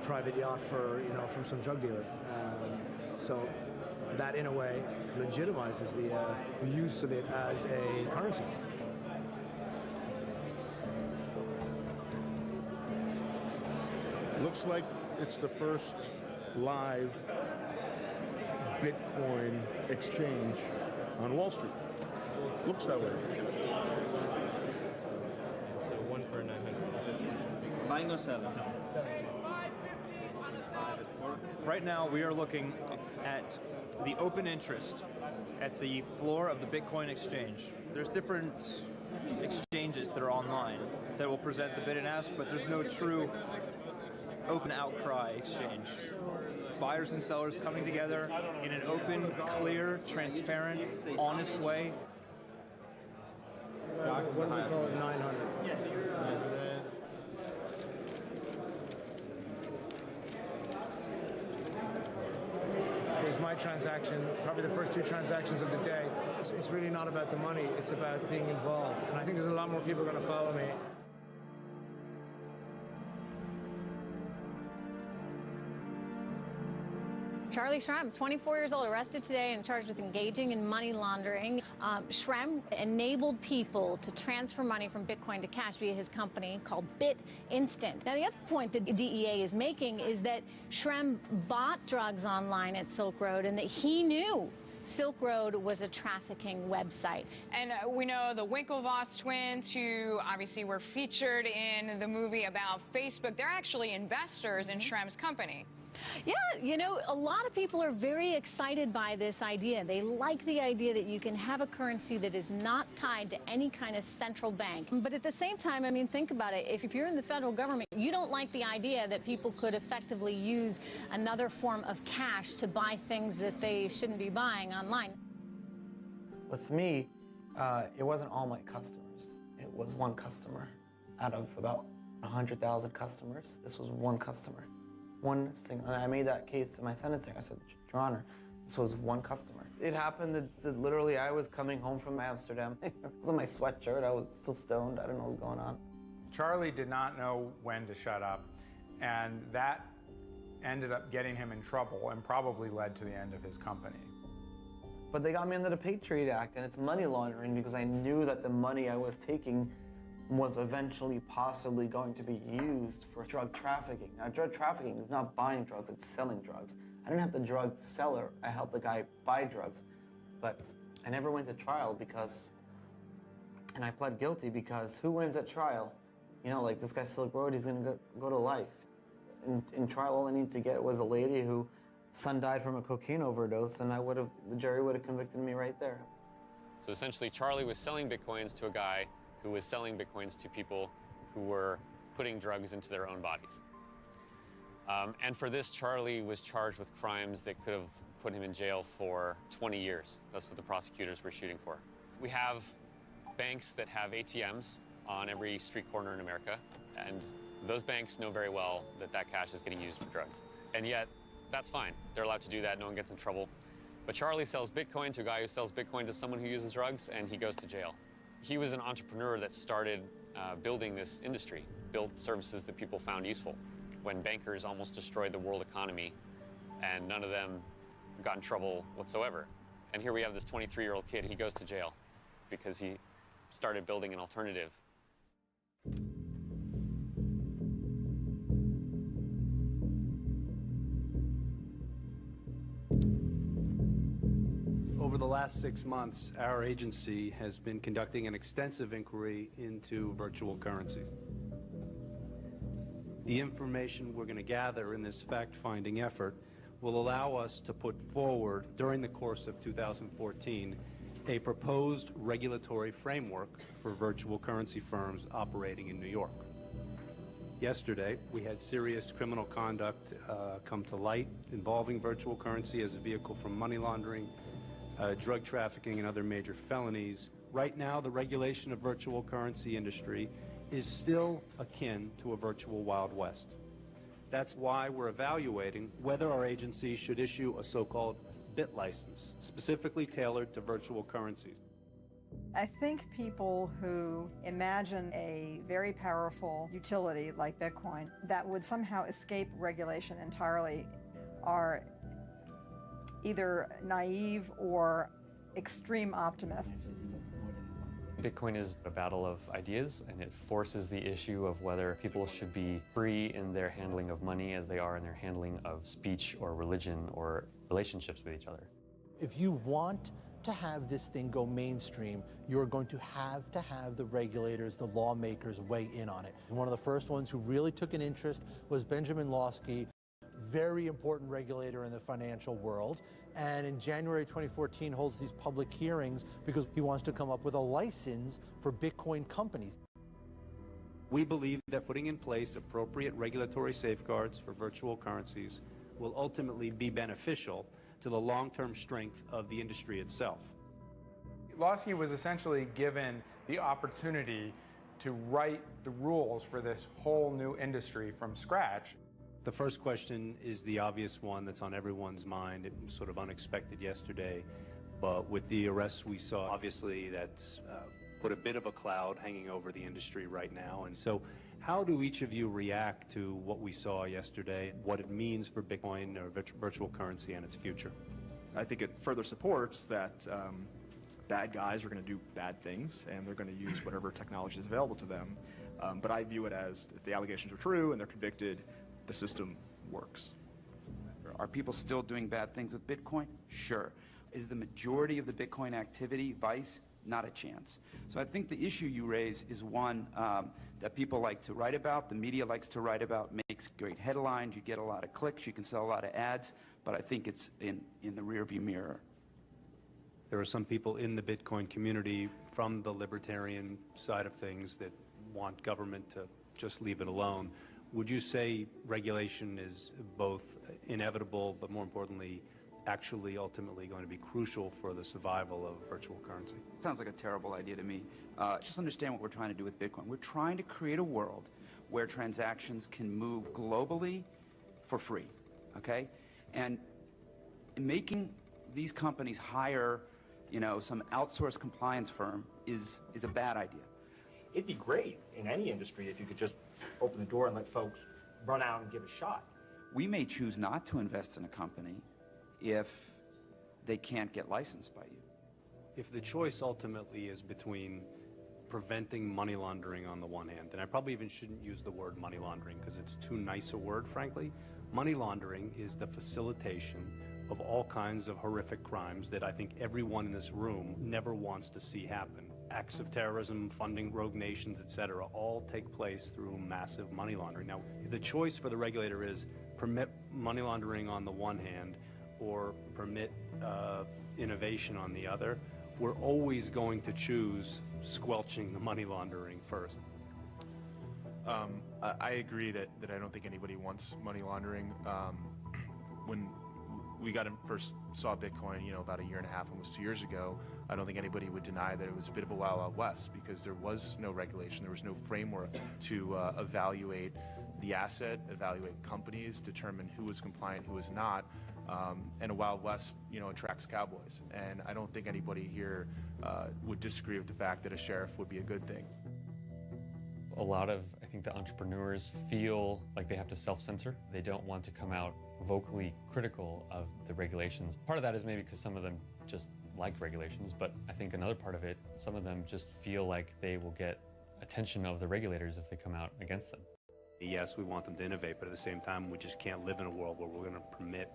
private yacht for, you know, from some drug dealer. So that in a way legitimizes the use of it as a currency. Looks like it's the first live Bitcoin exchange on Wall Street. Looks that way. So one for 900. Buying or selling? Right now we are looking at the open interest at the floor of the Bitcoin exchange. There's different exchanges that are online that will present the bid and ask, but there's no true open outcry exchange. Buyers and sellers coming together in an open, clear, transparent, honest way. What do we call it, 900? Yes. Here's my transaction, probably the first two transactions of the day. It's really not about the money, it's about being involved. And I think there's a lot more people going to follow me. Charlie Shrem, 24 years old, arrested today and charged with engaging in money laundering. Shrem enabled people to transfer money from Bitcoin to cash via his company called BitInstant. Now, the other point that the DEA is making is that Shrem bought drugs online at Silk Road and that he knew Silk Road was a trafficking website. And we know the Winklevoss twins, who obviously were featured in the movie about Facebook, they're actually investors in Shrem's company. Yeah, you know, a lot of people are very excited by this idea. They like the idea that you can have a currency that is not tied to any kind of central bank. But at the same time, I mean, think about it. If you're in the federal government, you don't like the idea that people could effectively use another form of cash to buy things that they shouldn't be buying online. With me, it wasn't all my customers. It was one customer. Out of about 100,000 customers, this was one customer. One single, and I made that case in my sentencing. I said, Your Honor, this was one customer. It happened that literally I was coming home from Amsterdam. It was on my sweatshirt. I was still stoned. I didn't know what was going on. Charlie did not know when to shut up, and that ended up getting him in trouble and probably led to the end of his company. But they got me under the Patriot Act, and it's money laundering because I knew that the money I was taking was eventually possibly going to be used for drug trafficking. Now, drug trafficking is not buying drugs, it's selling drugs. I didn't have the drug seller, I helped the guy buy drugs. But I never went to trial because, and I pled guilty because who wins at trial? You know, like this guy Silk Road, he's gonna go to life. In trial, all I needed to get was a lady whose son died from a cocaine overdose, and the jury would have convicted me right there. So essentially, Charlie was selling Bitcoins to a guy who was selling Bitcoins to people who were putting drugs into their own bodies. And for this, Charlie was charged with crimes that could have put him in jail for 20 years. That's what the prosecutors were shooting for. We have banks that have ATMs on every street corner in America, and those banks know very well that that cash is getting used for drugs. And yet, that's fine. They're allowed to do that. No one gets in trouble. But Charlie sells Bitcoin to a guy who sells Bitcoin to someone who uses drugs, and he goes to jail. He was an entrepreneur that started building this industry, built services that people found useful, when bankers almost destroyed the world economy, and none of them got in trouble whatsoever. And here we have this 23-year-old kid. He goes to jail because he started building an alternative. Over the last 6 months, our agency has been conducting an extensive inquiry into virtual currencies. The information we're going to gather in this fact-finding effort will allow us to put forward, during the course of 2014, a proposed regulatory framework for virtual currency firms operating in New York. Yesterday, we had serious criminal conduct come to light involving virtual currency as a vehicle for money laundering, drug trafficking, and other major felonies. Right now, the regulation of virtual currency industry is still akin to a virtual Wild West. That's why we're evaluating whether our agency should issue a so-called BIT license, specifically tailored to virtual currencies. I think people who imagine a very powerful utility like Bitcoin that would somehow escape regulation entirely are either naive or extreme optimists. Bitcoin is a battle of ideas, and it forces the issue of whether people should be free in their handling of money as they are in their handling of speech or religion or relationships with each other. If you want to have this thing go mainstream, you're going to have the regulators, the lawmakers weigh in on it. And one of the first ones who really took an interest was Benjamin Lawsky, very important regulator in the financial world. And in January 2014 holds these public hearings because he wants to come up with a license for Bitcoin companies. We believe that putting in place appropriate regulatory safeguards for virtual currencies will ultimately be beneficial to the long-term strength of the industry itself. Lawsky was essentially given the opportunity to write the rules for this whole new industry from scratch. The first question is the obvious one that's on everyone's mind. It was sort of unexpected yesterday, but with the arrests we saw, obviously that's put a bit of a cloud hanging over the industry right now. And so how do each of you react to what we saw yesterday, what it means for Bitcoin or virtual currency and its future? I think it further supports that bad guys are going to do bad things, and they're going to use whatever technology is available to them. But I view it as, if the allegations are true and they're convicted, the system works. Are people still doing bad things with Bitcoin? Sure. Is the majority of the Bitcoin activity vice? Not a chance. So I think the issue you raise is one that people like to write about, the media likes to write about, makes great headlines, you get a lot of clicks, you can sell a lot of ads, but I think it's in the rearview mirror. There are some people in the Bitcoin community from the libertarian side of things that want government to just leave it alone. Would you say regulation is both inevitable, but more importantly, actually ultimately going to be crucial for the survival of virtual currency? Sounds like a terrible idea to me. Just understand what we're trying to do with Bitcoin. We're trying to create a world where transactions can move globally for free, okay? And making these companies hire, some outsourced compliance firm is a bad idea. It'd be great in any industry if you could just open the door and let folks run out and give a shot. We may choose not to invest in a company if they can't get licensed by you. If the choice ultimately is between preventing money laundering on the one hand, and I probably even shouldn't use the word money laundering because it's too nice a word, frankly. Money laundering is the facilitation of all kinds of horrific crimes that I think everyone in this room never wants to see happen. Acts of terrorism, funding rogue nations, etc., all take place through massive money laundering. Now, if the choice for the regulator is permit money laundering on the one hand or permit innovation on the other, we're always going to choose squelching the money laundering first. I agree that I don't think anybody wants money laundering. When we first saw Bitcoin, about a year and a half, almost 2 years ago, I don't think anybody would deny that it was a bit of a wild, wild west because there was no regulation, there was no framework to evaluate the asset, evaluate companies, determine who was compliant, who was not. And a Wild West, attracts cowboys. And I don't think anybody here would disagree with the fact that a sheriff would be a good thing. A lot of, I think, the entrepreneurs feel like they have to self-censor. They don't want to come out vocally critical of the regulations. Part of that is maybe because some of them just like regulations, but I think another part of it, some of them just feel like they will get attention of the regulators if they come out against them. Yes, we want them to innovate, but at the same time, we just can't live in a world where we're going to permit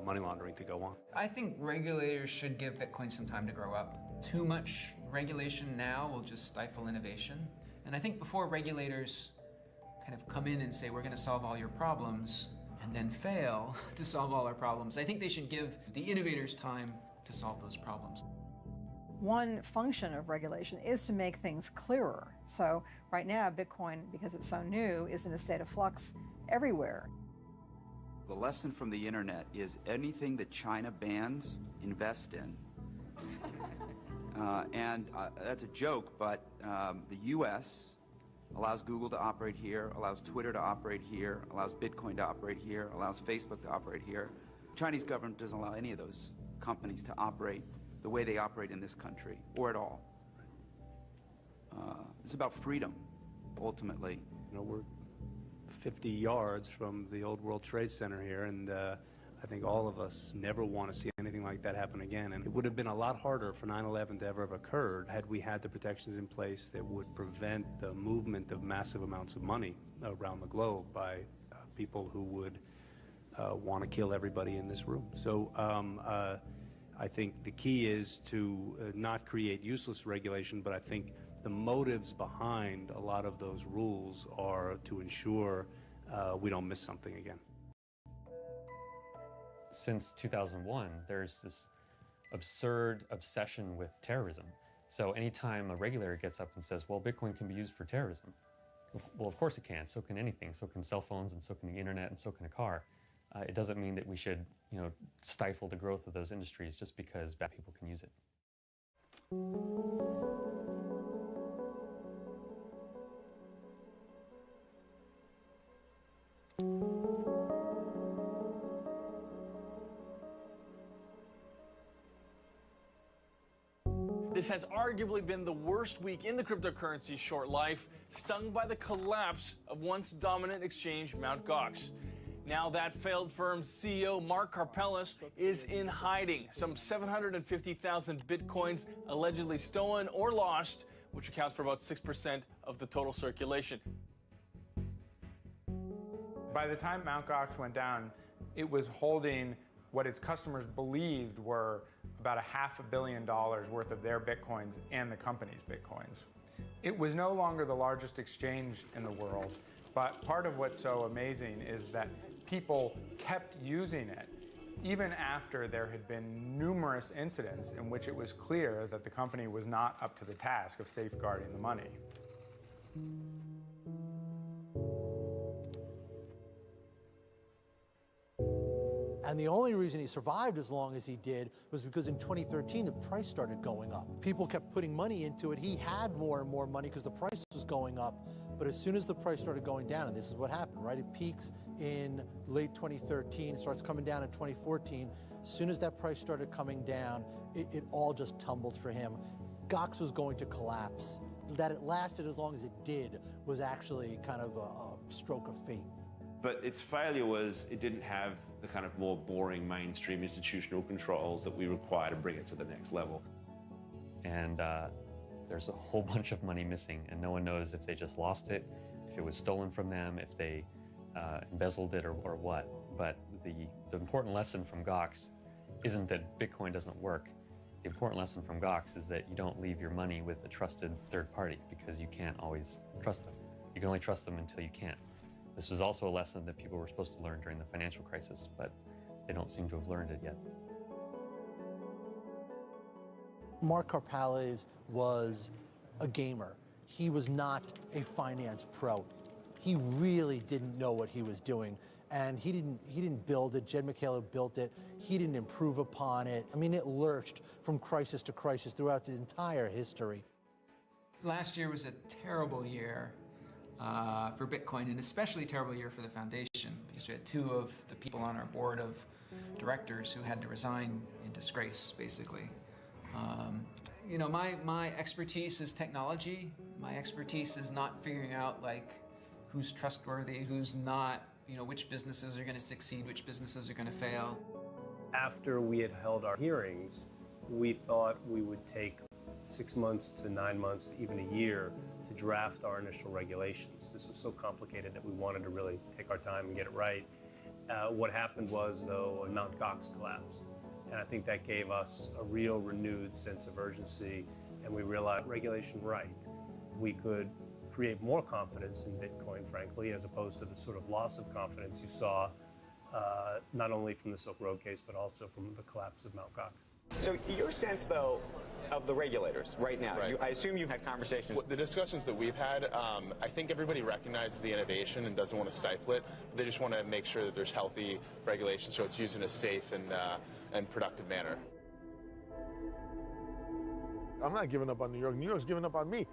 money laundering to go on. I think regulators should give Bitcoin some time to grow up. Too much regulation now will just stifle innovation. And I think before regulators kind of come in and say, we're going to solve all your problems, and then fail to solve all our problems, I think they should give the innovators time to solve those problems. One function of regulation is to make things clearer. So right now, Bitcoin, because it's so new, is in a state of flux everywhere. The lesson from the internet is anything that China bans, invest in. That's a joke, but the US allows Google to operate here, allows Twitter to operate here, allows Bitcoin to operate here, allows Facebook to operate here. The Chinese government doesn't allow any of those companies to operate the way they operate in this country, or at all. It's about freedom, ultimately. We're 50 yards from the old World Trade Center here, and I think all of us never want to see anything like that happen again. And it would have been a lot harder for 9/11 to ever have occurred had we had the protections in place that would prevent the movement of massive amounts of money around the globe by people who would want to kill everybody in this room. So I think the key is to not create useless regulation, but I think the motives behind a lot of those rules are to ensure we don't miss something again. Since 2001, there's this absurd obsession with terrorism. So anytime a regulator gets up and says, well, Bitcoin can be used for terrorism, well, of course it can. So can anything. So can cell phones, and so can the internet, and so can a car. It doesn't mean that we should, stifle the growth of those industries just because bad people can use it. This has arguably been the worst week in the cryptocurrency's short life, stung by the collapse of once dominant exchange Mt. Gox. Now that failed firm's CEO, Mark Karpeles, is in hiding. Some 750,000 Bitcoins allegedly stolen or lost, which accounts for about 6% of the total circulation. By the time Mt. Gox went down, it was holding what its customers believed were about $500 million worth of their Bitcoins and the company's Bitcoins. It was no longer the largest exchange in the world, but part of what's so amazing is that people kept using it even after there had been numerous incidents in which it was clear that the company was not up to the task of safeguarding the money. And the only reason he survived as long as he did was because in 2013, the price started going up. People kept putting money into it. He had more and more money because the price was going up. But as soon as the price started going down, and this is what happened, right? It peaks in late 2013, it starts coming down in 2014. As soon as that price started coming down, it all just tumbled for him. Gox was going to collapse. That it lasted as long as it did was actually kind of a stroke of fate. But its failure was it didn't have the kind of more boring mainstream institutional controls that we require to bring it to the next level. And there's a whole bunch of money missing, and no one knows if they just lost it, if it was stolen from them, if they embezzled it or what. But the important lesson from Gox isn't that Bitcoin doesn't work. The important lesson from Gox is that you don't leave your money with a trusted third party, because you can't always trust them. You can only trust them until you can't. This was also a lesson that people were supposed to learn during the financial crisis, but they don't seem to have learned it yet. Mark Karpales was a gamer. He was not a finance pro. He really didn't know what he was doing, and he didn't build it. Jed McHale built it. He didn't improve upon it. I mean, it lurched from crisis to crisis throughout its entire history. Last year was a terrible year for Bitcoin, and especially a terrible year for the foundation, because we had two of the people on our board of directors who had to resign in disgrace, basically. You know, my expertise is technology. My expertise is not figuring out, like, who's trustworthy, who's not, you know, which businesses are going to succeed, which businesses are going to fail. After we had held our hearings, we thought we would take 6 months to 9 months to even a year to draft our initial regulations. This was so complicated that we wanted to really take our time and get it right. What happened was, though, Mt. Gox collapsed. And I think that gave us a real renewed sense of urgency, and we realized regulation right, we could create more confidence in Bitcoin, frankly, as opposed to the sort of loss of confidence you saw not only from the Silk Road case, but also from the collapse of Mt. Gox. So your sense, though, of the regulators right now, Right. I assume you've had conversations. The discussions that we've had, I think everybody recognizes the innovation and doesn't want to stifle it. They just want to make sure that there's healthy regulation, so it's used in a safe and productive manner. I'm not giving up on New York. New York's giving up on me.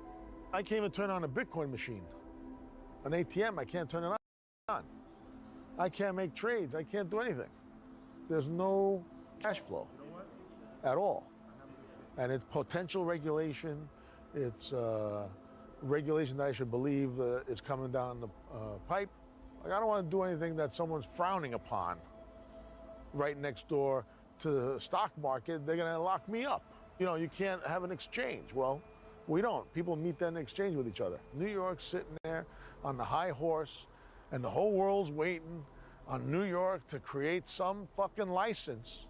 I can't even turn on a Bitcoin machine. An ATM, I can't turn it on. I can't make trades. I can't do anything. There's no cash flow at all. And it's potential regulation. It's regulation that I should believe is coming down the pipe. Like, I don't want to do anything that someone's frowning upon right next door to the stock market. They're going to lock me up. You know, you can't have an exchange. Well, we don't. People meet then and exchange with each other. New York's sitting there on the high horse, and the whole world's waiting on New York to create some fucking license.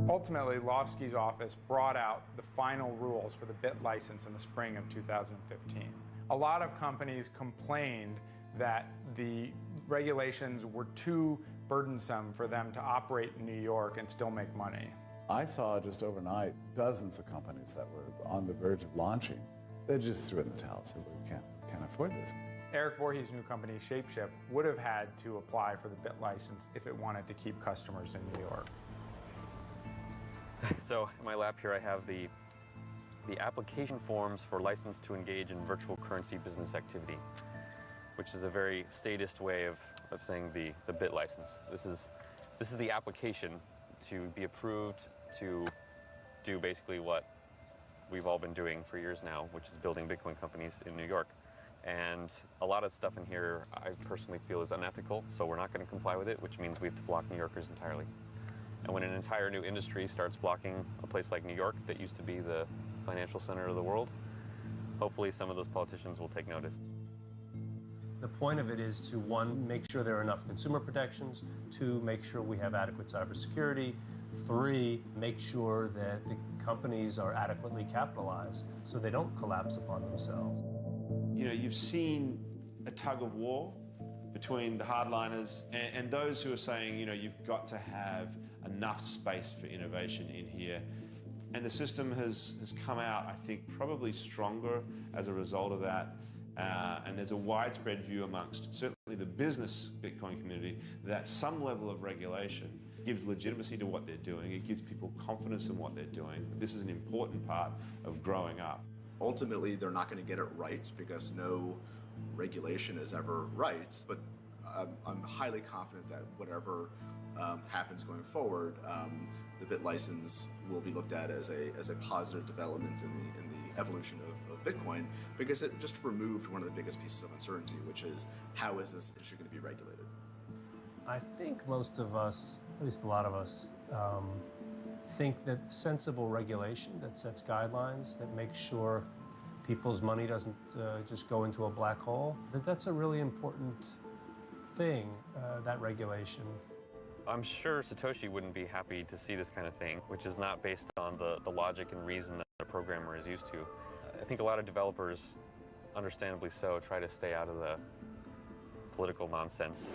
Ultimately, Lofsky's office brought out the final rules for the BIT license in the spring of 2015. A lot of companies complained that the regulations were too burdensome for them to operate in New York and still make money. I saw just overnight dozens of companies that were on the verge of launching. They just threw in the towel and said, we can't afford this. Eric Voorhees' new company, Shapeshift, would have had to apply for the BIT license if it wanted to keep customers in New York. So in my lap here I have the application forms for license to engage in virtual currency business activity, which is a very statist way of saying the BIT license. This is the application to be approved to do basically what we've all been doing for years now, which is building Bitcoin companies in New York. And a lot of stuff in here I personally feel is unethical, so we're not going to comply with it, which means we have to block New Yorkers entirely. And when an entire new industry starts blocking a place like New York that used to be the financial center of the world, hopefully some of those politicians will take notice. The point of it is to, one, make sure there are enough consumer protections, two, make sure we have adequate cybersecurity, three, make sure that the companies are adequately capitalized so they don't collapse upon themselves. You know, you've seen a tug of war between the hardliners and those who are saying, you know, you've got to have enough space for innovation in here. And the system has come out, I think, probably stronger as a result of that. And there's a widespread view amongst certainly the business Bitcoin community that some level of regulation gives legitimacy to what they're doing. It gives people confidence in what they're doing. This is an important part of growing up. Ultimately, they're not going to get it right because no regulation is ever right. But I'm highly confident that whatever happens going forward, the BIT license will be looked at as a positive development in the evolution of Bitcoin, because it just removed one of the biggest pieces of uncertainty, which is how is this issue going to be regulated? I think most of us, at least a lot of us, think that sensible regulation that sets guidelines, that makes sure people's money doesn't just go into a black hole, that's a really important thing, that regulation. I'm sure Satoshi wouldn't be happy to see this kind of thing, which is not based on the logic and reason that a programmer is used to. I think a lot of developers, understandably so, try to stay out of political nonsense.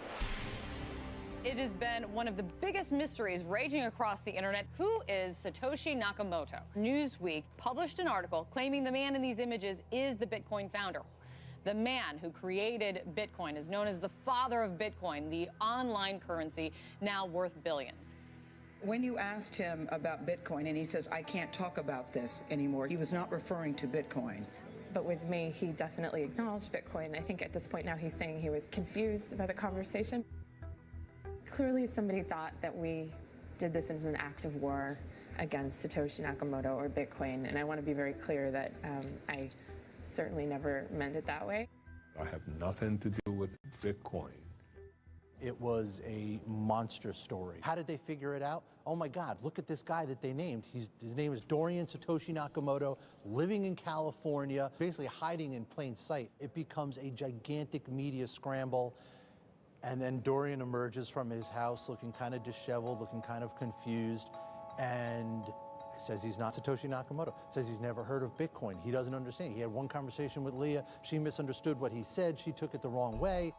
It has been one of the biggest mysteries raging across the internet. Who is Satoshi Nakamoto? Newsweek published an article claiming the man in these images is the Bitcoin founder. The man who created Bitcoin is known as the father of Bitcoin, the online currency now worth billions. When you asked him about Bitcoin and he says, I can't talk about this anymore, he was not referring to Bitcoin. But with me, he definitely acknowledged Bitcoin. I think at this point now he's saying he was confused by the conversation. Clearly somebody thought that we did this as an act of war against Satoshi Nakamoto or Bitcoin, and I want to be very clear that I certainly never meant it that way. I have nothing to do with Bitcoin. It was a monster story. How did they figure it out? Oh my God, look at this guy that they named. His name is Dorian Satoshi Nakamoto, living in California, basically hiding in plain sight. It becomes a gigantic media scramble. And then Dorian emerges from his house looking kind of disheveled, looking kind of confused, and says he's not Satoshi Nakamoto, says he's never heard of Bitcoin. He doesn't understand. He had one conversation with Leah. She misunderstood what he said. She took it the wrong way.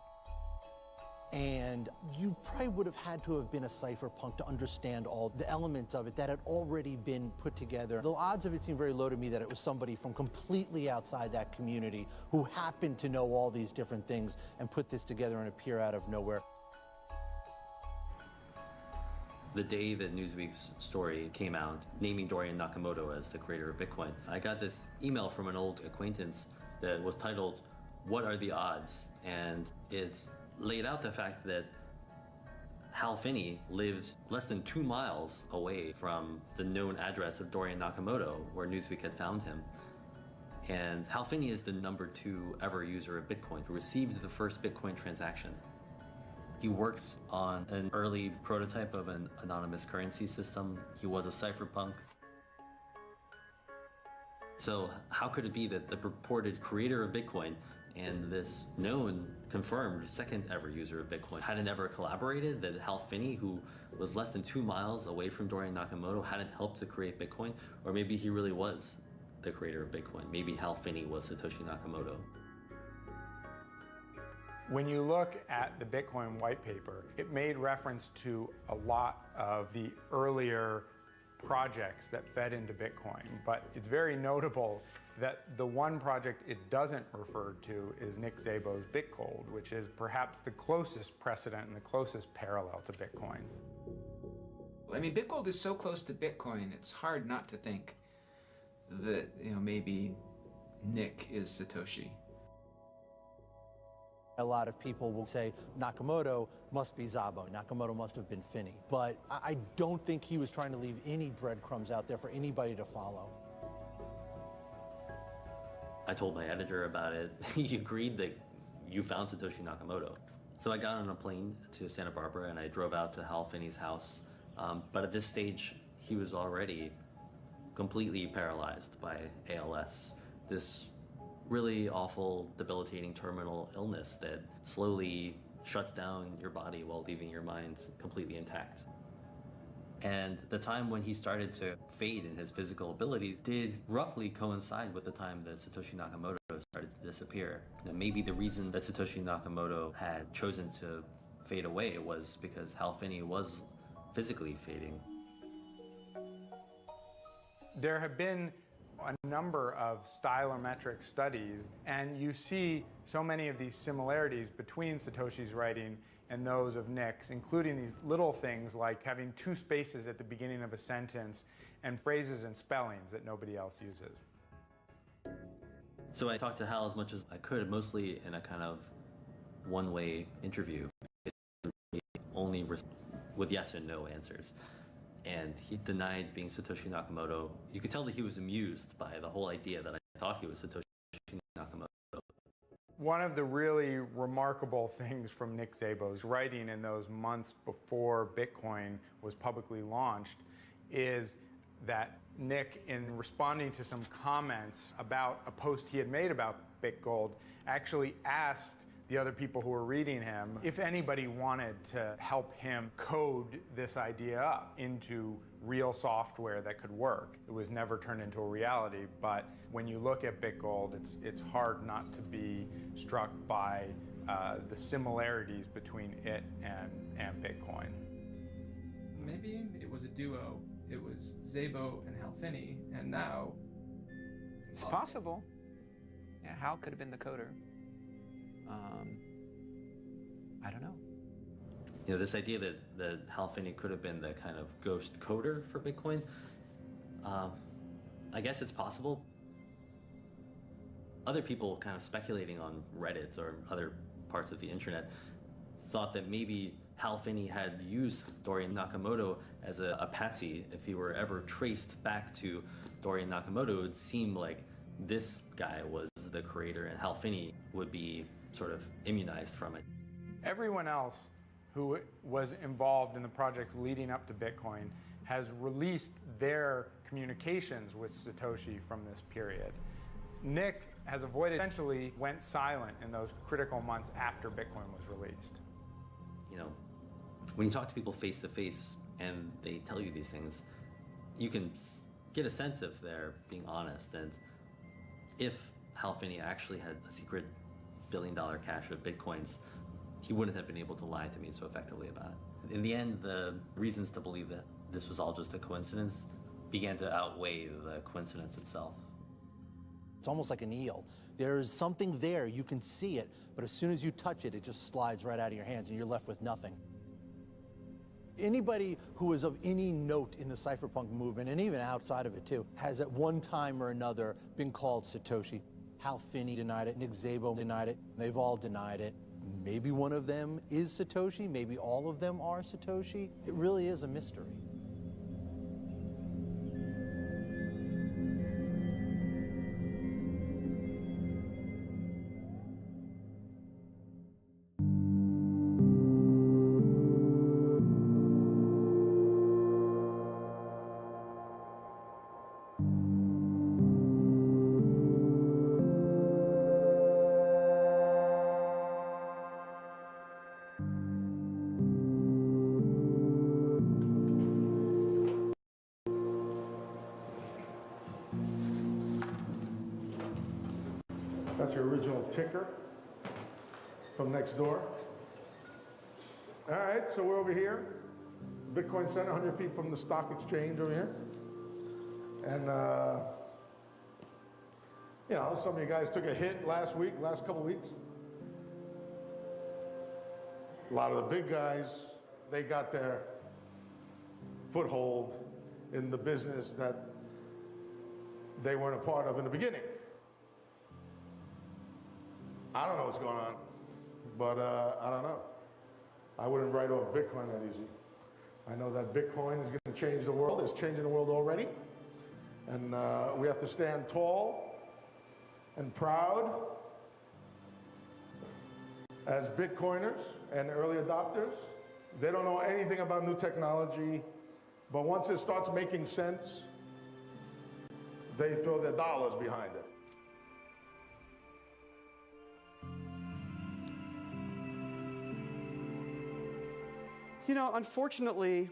And you probably would have had to have been a cypherpunk to understand all the elements of it that had already been put together. The odds of it seem very low to me that it was somebody from completely outside that community who happened to know all these different things and put this together and appear out of nowhere. The day that Newsweek's story came out, naming Dorian Nakamoto as the creator of Bitcoin, I got this email from an old acquaintance that was titled, "What are the odds?" And it's laid out the fact that Hal Finney lives less than 2 miles away from the known address of Dorian Nakamoto, where Newsweek had found him. And Hal Finney is the #2 ever user of Bitcoin, who received the first Bitcoin transaction. He worked on an early prototype of an anonymous currency system. He was a cypherpunk. So how could it be that the purported creator of Bitcoin and this known, confirmed, second ever user of Bitcoin hadn't ever collaborated, that Hal Finney, who was less than 2 miles away from Dorian Nakamoto, hadn't helped to create Bitcoin? Or maybe he really was the creator of Bitcoin. Maybe Hal Finney was Satoshi Nakamoto. When you look at the Bitcoin white paper, it made reference to a lot of the earlier projects that fed into Bitcoin, but it's very notable that the one project it doesn't refer to is Nick Szabo's BitGold, which is perhaps the closest precedent and the closest parallel to Bitcoin. I mean, BitGold is so close to Bitcoin, it's hard not to think that, maybe Nick is Satoshi. A lot of people will say Nakamoto must be Szabo, Nakamoto must have been Finney, but I don't think he was trying to leave any breadcrumbs out there for anybody to follow. I told my editor about it. He agreed that you found Satoshi Nakamoto. So I got on a plane to Santa Barbara and I drove out to Hal Finney's house. But at this stage, he was already completely paralyzed by ALS, this really awful, debilitating terminal illness that slowly shuts down your body while leaving your mind completely intact. And the time when he started to fade in his physical abilities did roughly coincide with the time that Satoshi Nakamoto started to disappear. Maybe the reason that Satoshi Nakamoto had chosen to fade away was because Hal Finney was physically fading. There have been a number of stylometric studies, and you see so many of these similarities between Satoshi's writing and those of Nick's, including these little things like having 2 spaces at the beginning of a sentence and phrases and spellings that nobody else uses. So I talked to Hal as much as I could, mostly in a kind of one-way interview, only with yes and no answers. And he denied being Satoshi Nakamoto. You could tell that he was amused by the whole idea that I thought he was Satoshi Nakamoto. One of the really remarkable things from Nick Szabo's writing in those months before Bitcoin was publicly launched is that Nick, in responding to some comments about a post he had made about BitGold, actually asked the other people who were reading him if anybody wanted to help him code this idea up into real software that could work. It was never turned into a reality, but when you look at BitGold, it's hard not to be struck by the similarities between it and Bitcoin. Maybe it was a duo. It was Szabo and Hal Finney, and now it's possible. Yeah, Hal could have been the coder. I don't know. You know, this idea that Hal Finney could have been the kind of ghost coder for Bitcoin, I guess it's possible. Other people kind of speculating on Reddit or other parts of the internet thought that maybe Hal Finney had used Dorian Nakamoto as a patsy. If he were ever traced back to Dorian Nakamoto, it would seem like this guy was the creator and Hal Finney would be sort of immunized from it. Everyone else who was involved in the projects leading up to Bitcoin has released their communications with Satoshi from this period. Nick has essentially went silent in those critical months after Bitcoin was released. You know, when you talk to people face to face and they tell you these things, you can get a sense if they're being honest. And if Hal Finney actually had a secret billion-dollar cache of Bitcoins, he wouldn't have been able to lie to me so effectively about it. In the end, the reasons to believe that this was all just a coincidence began to outweigh the coincidence itself. It's almost like an eel. There's something there, you can see it, but as soon as you touch it, it just slides right out of your hands and you're left with nothing. Anybody who is of any note in the cypherpunk movement, and even outside of it too, has at one time or another been called Satoshi. Hal Finney denied it, Nick Szabo denied it, they've all denied it. Maybe one of them is Satoshi, maybe all of them are Satoshi. It really is a mystery. That's your original ticker from next door. All right, so we're over here. Bitcoin Center, 100 feet from the stock exchange over here. And, you know, some of you guys took a hit last couple weeks. A lot of the big guys, they got their foothold in the business that they weren't a part of in the beginning. I don't know what's going on, but I don't know. I wouldn't write off Bitcoin that easy. I know that Bitcoin is going to change the world. It's changing the world already. And we have to stand tall and proud as Bitcoiners and early adopters. They don't know anything about new technology, but once it starts making sense, they throw their dollars behind it. You know, unfortunately,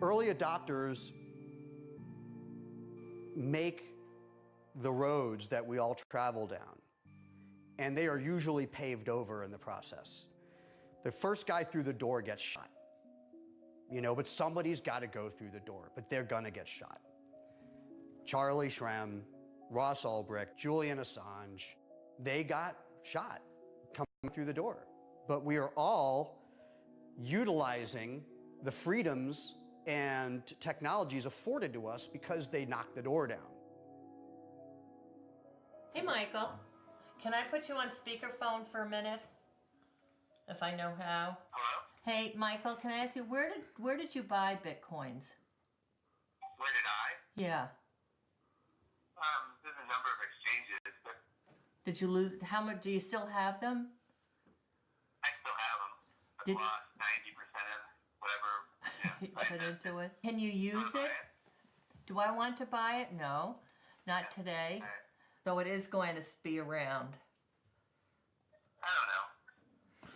early adopters make the roads that we all travel down, and they are usually paved over in the process. The first guy through the door gets shot, you know, but somebody's got to go through the door, but they're gonna get shot. Charlie Shrem, Ross Ulbricht, Julian Assange, they got shot coming through the door. But we are all utilizing the freedoms and technologies afforded to us because they knocked the door down. Hey, Michael. Can I put you on speakerphone for a minute? If I know how. Hello? Hey, Michael, can I ask you, where did you buy Bitcoins? Where did I? Yeah. There's a number of exchanges, but Did you lose, how much, do you still have them? I still have them. I've Did- lost 90% of whatever. You put into it. Can you use it? Do I want to buy it? No, not today. Though it is going to be around. I don't know.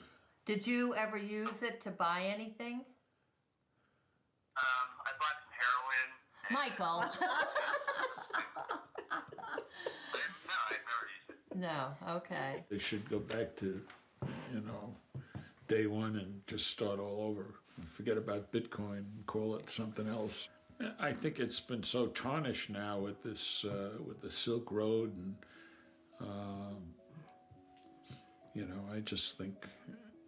Did you ever use it to buy anything? I bought some heroin. Michael. No, I've never used it. No, okay. They should go back to, day one and just start all over. Forget about Bitcoin and call it something else. I think it's been so tarnished now with this, with the Silk Road, and I just think,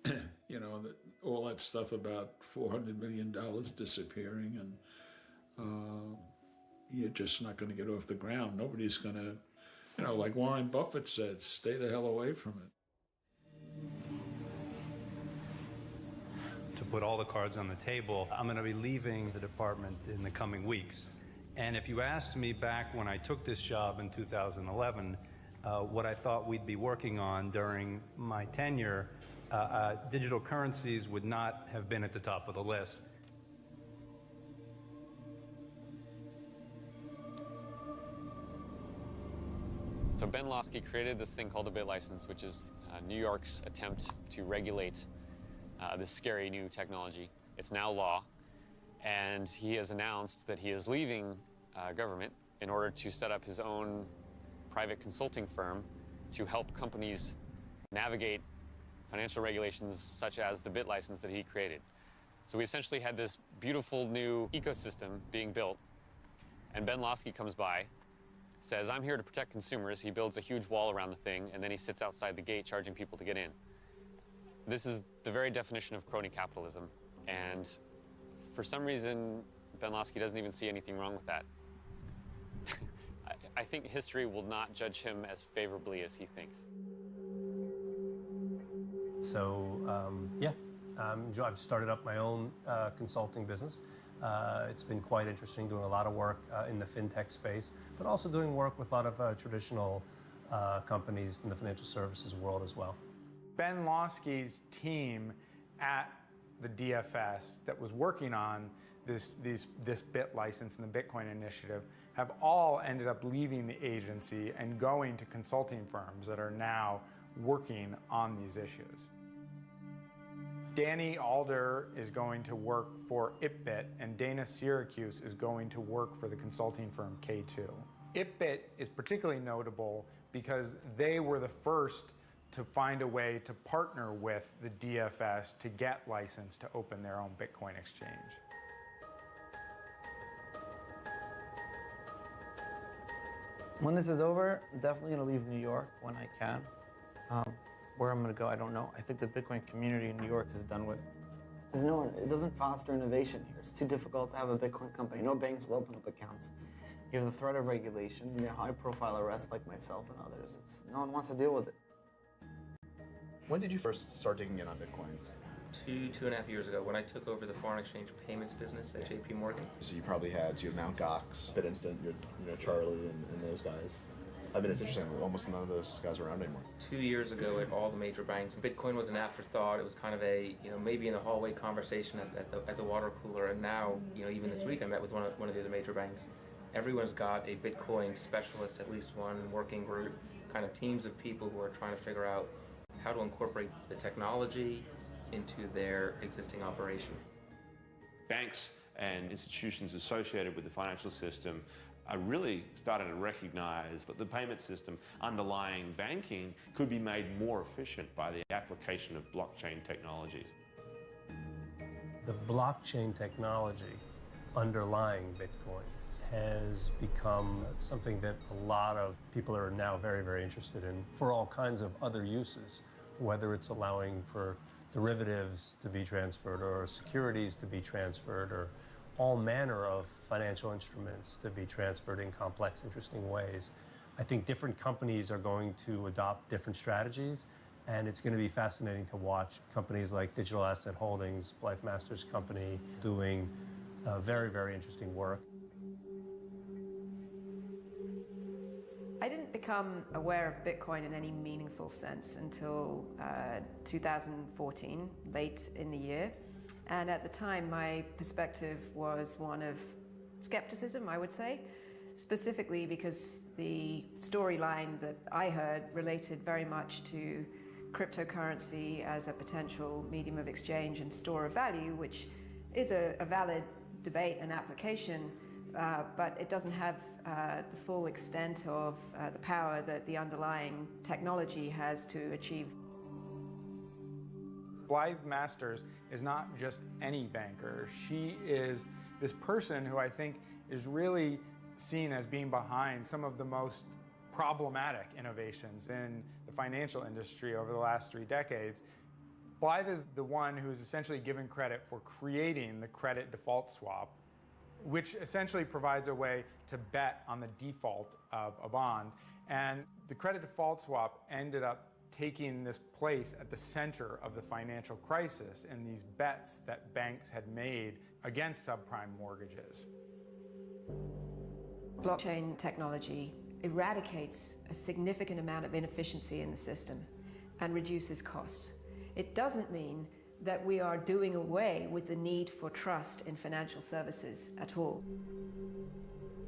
that all that stuff about $400 million disappearing, and you're just not going to get off the ground. Nobody's going to, like Warren Buffett said, stay the hell away from it. To put all the cards on the table, I'm going to be leaving the department in the coming weeks. And if you asked me back when I took this job in 2011, what I thought we'd be working on during my tenure, digital currencies would not have been at the top of the list. So Ben Losky created this thing called the Bit License, which is New York's attempt to regulate this scary new technology. It's now law, and he has announced that he is leaving government in order to set up his own private consulting firm to help companies navigate financial regulations such as the Bit License that he created. So we essentially had this beautiful new ecosystem being built, and Ben Losky comes by, says, I'm here to protect consumers. He builds a huge wall around the thing, and then he sits outside the gate charging people to get in. This is the very definition of crony capitalism, and for some reason, Ben Losky doesn't even see anything wrong with that. I think history will not judge him as favorably as he thinks. So, I've started up my own consulting business. It's been quite interesting, doing a lot of work in the fintech space, but also doing work with a lot of traditional companies in the financial services world as well. Ben Losky's team at the DFS that was working on this Bit License and the Bitcoin initiative have all ended up leaving the agency and going to consulting firms that are now working on these issues. Danny Alder is going to work for ItBit, and Dana Syracuse is going to work for the consulting firm K2. ItBit is particularly notable because they were the first to find a way to partner with the DFS to get licensed to open their own Bitcoin exchange. When this is over, I'm definitely going to leave New York when I can. Where I'm going to go, I don't know. I think the Bitcoin community in New York is done with. There's no one, it doesn't foster innovation here. It's too difficult to have a Bitcoin company. No banks will open up accounts. You have the threat of regulation. You have high-profile arrests like myself and others. No one wants to deal with it. When did you first start digging in on Bitcoin? 2.5 years ago, when I took over the foreign exchange payments business at JP Morgan. So you probably had, you have Mt. Gox, BitInstant, Charlie and those guys. I mean, it's interesting, almost none of those guys are around anymore. 2 years ago at all the major banks, Bitcoin was an afterthought. It was kind of a, maybe in the hallway conversation at the water cooler. And now, even this week I met with one of the other major banks. Everyone's got a Bitcoin specialist, at least one working group, kind of teams of people who are trying to figure out how to incorporate the technology into their existing operation. Banks and institutions associated with the financial system are really starting to recognize that the payment system underlying banking could be made more efficient by the application of blockchain technologies. The blockchain technology underlying Bitcoin has become something that a lot of people are now very, very interested in for all kinds of other uses, whether it's allowing for derivatives to be transferred or securities to be transferred or all manner of financial instruments to be transferred in complex, interesting ways. I think different companies are going to adopt different strategies, and it's going to be fascinating to watch companies like Digital Asset Holdings, Blythe Masters Company, doing very, very interesting work. I didn't become aware of Bitcoin in any meaningful sense until 2014, late in the year. And at the time, my perspective was one of skepticism, I would say, specifically because the storyline that I heard related very much to cryptocurrency as a potential medium of exchange and store of value, which is a valid debate and application, but it doesn't have the full extent of the power that the underlying technology has to achieve. Blythe Masters is not just any banker. She is this person who I think is really seen as being behind some of the most problematic innovations in the financial industry over the last 3 decades. Blythe is the one who's essentially given credit for creating the credit default swap, which essentially provides a way to bet on the default of a bond. And the credit default swap ended up taking this place at the center of the financial crisis and these bets that banks had made against subprime mortgages. Blockchain technology eradicates a significant amount of inefficiency in the system and reduces costs. It doesn't mean that we are doing away with the need for trust in financial services at all.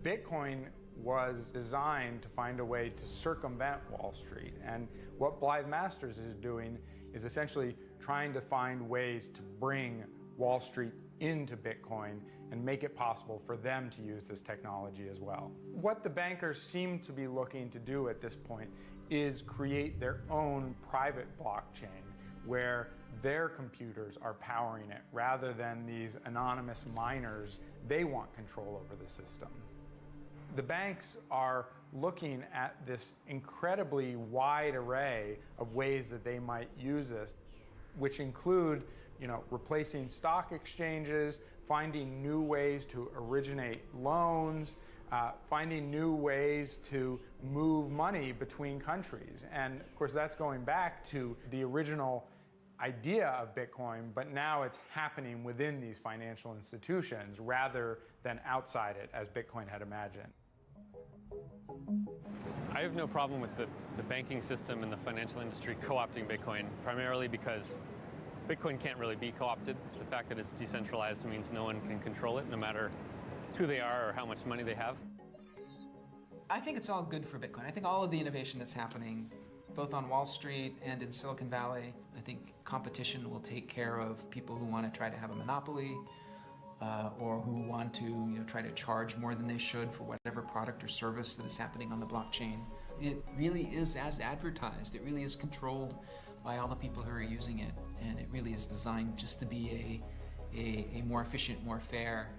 Bitcoin was designed to find a way to circumvent Wall Street, and what Blythe Masters is doing is essentially trying to find ways to bring Wall Street into Bitcoin and make it possible for them to use this technology as well. What the bankers seem to be looking to do at this point is create their own private blockchain where their computers are powering it rather than these anonymous miners. They want control over the system. The banks are looking at this incredibly wide array of ways that they might use this, which include, replacing stock exchanges, finding new ways to originate loans, finding new ways to move money between countries. And of course, that's going back to the original idea of Bitcoin, but now it's happening within these financial institutions rather than outside it, as Bitcoin had imagined. I have no problem with the banking system and the financial industry co-opting Bitcoin, primarily because Bitcoin can't really be co-opted. The fact that it's decentralized means no one can control it, no matter who they are or how much money they have. I think it's all good for Bitcoin. I think all of the innovation that's happening, both on Wall Street and in Silicon Valley, I think competition will take care of people who want to try to have a monopoly, or who want to try to charge more than they should for whatever product or service that is happening on the blockchain. It really is as advertised. It really is controlled by all the people who are using it, and it really is designed just to be a more efficient, more fair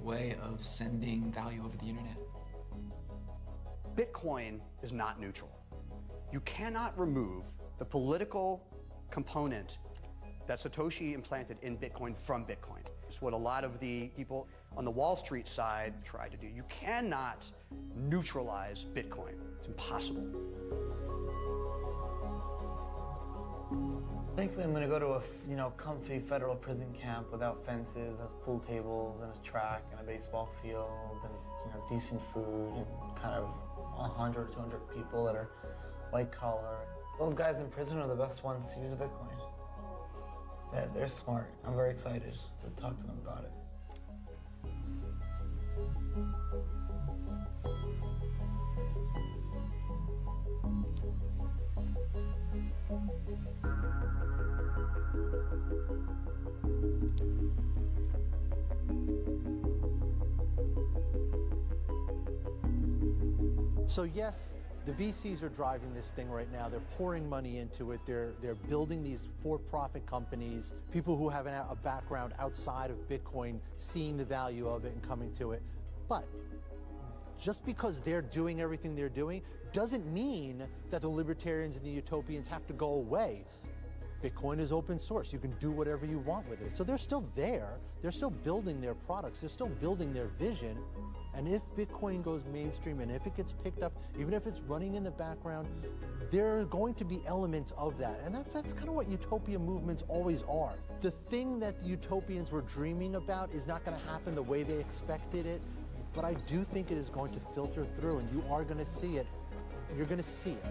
way of sending value over the internet. Bitcoin is not neutral. You cannot remove the political component that Satoshi implanted in Bitcoin from Bitcoin. It's what a lot of the people on the Wall Street side try to do. You cannot neutralize Bitcoin. It's impossible. Thankfully, I'm going to go to a comfy federal prison camp without fences, that's pool tables and a track and a baseball field and decent food and kind of 100 or 200 people that are white collar. Those guys in prison are the best ones to use Bitcoin. They're smart. I'm very excited to talk to them about it. So yes, the VCs are driving this thing right now. They're pouring money into it. They're building these for-profit companies, people who have a background outside of Bitcoin, seeing the value of it and coming to it. But just because they're doing everything they're doing doesn't mean that the libertarians and the utopians have to go away. Bitcoin is open source. You can do whatever you want with it. So they're still there. They're still building their products. They're still building their vision. And if Bitcoin goes mainstream and if it gets picked up, even if it's running in the background, there are going to be elements of that. And that's kind of what utopia movements always are. The thing that the utopians were dreaming about is not going to happen the way they expected it, but I do think it is going to filter through, and you are going to see it. You're going to see it.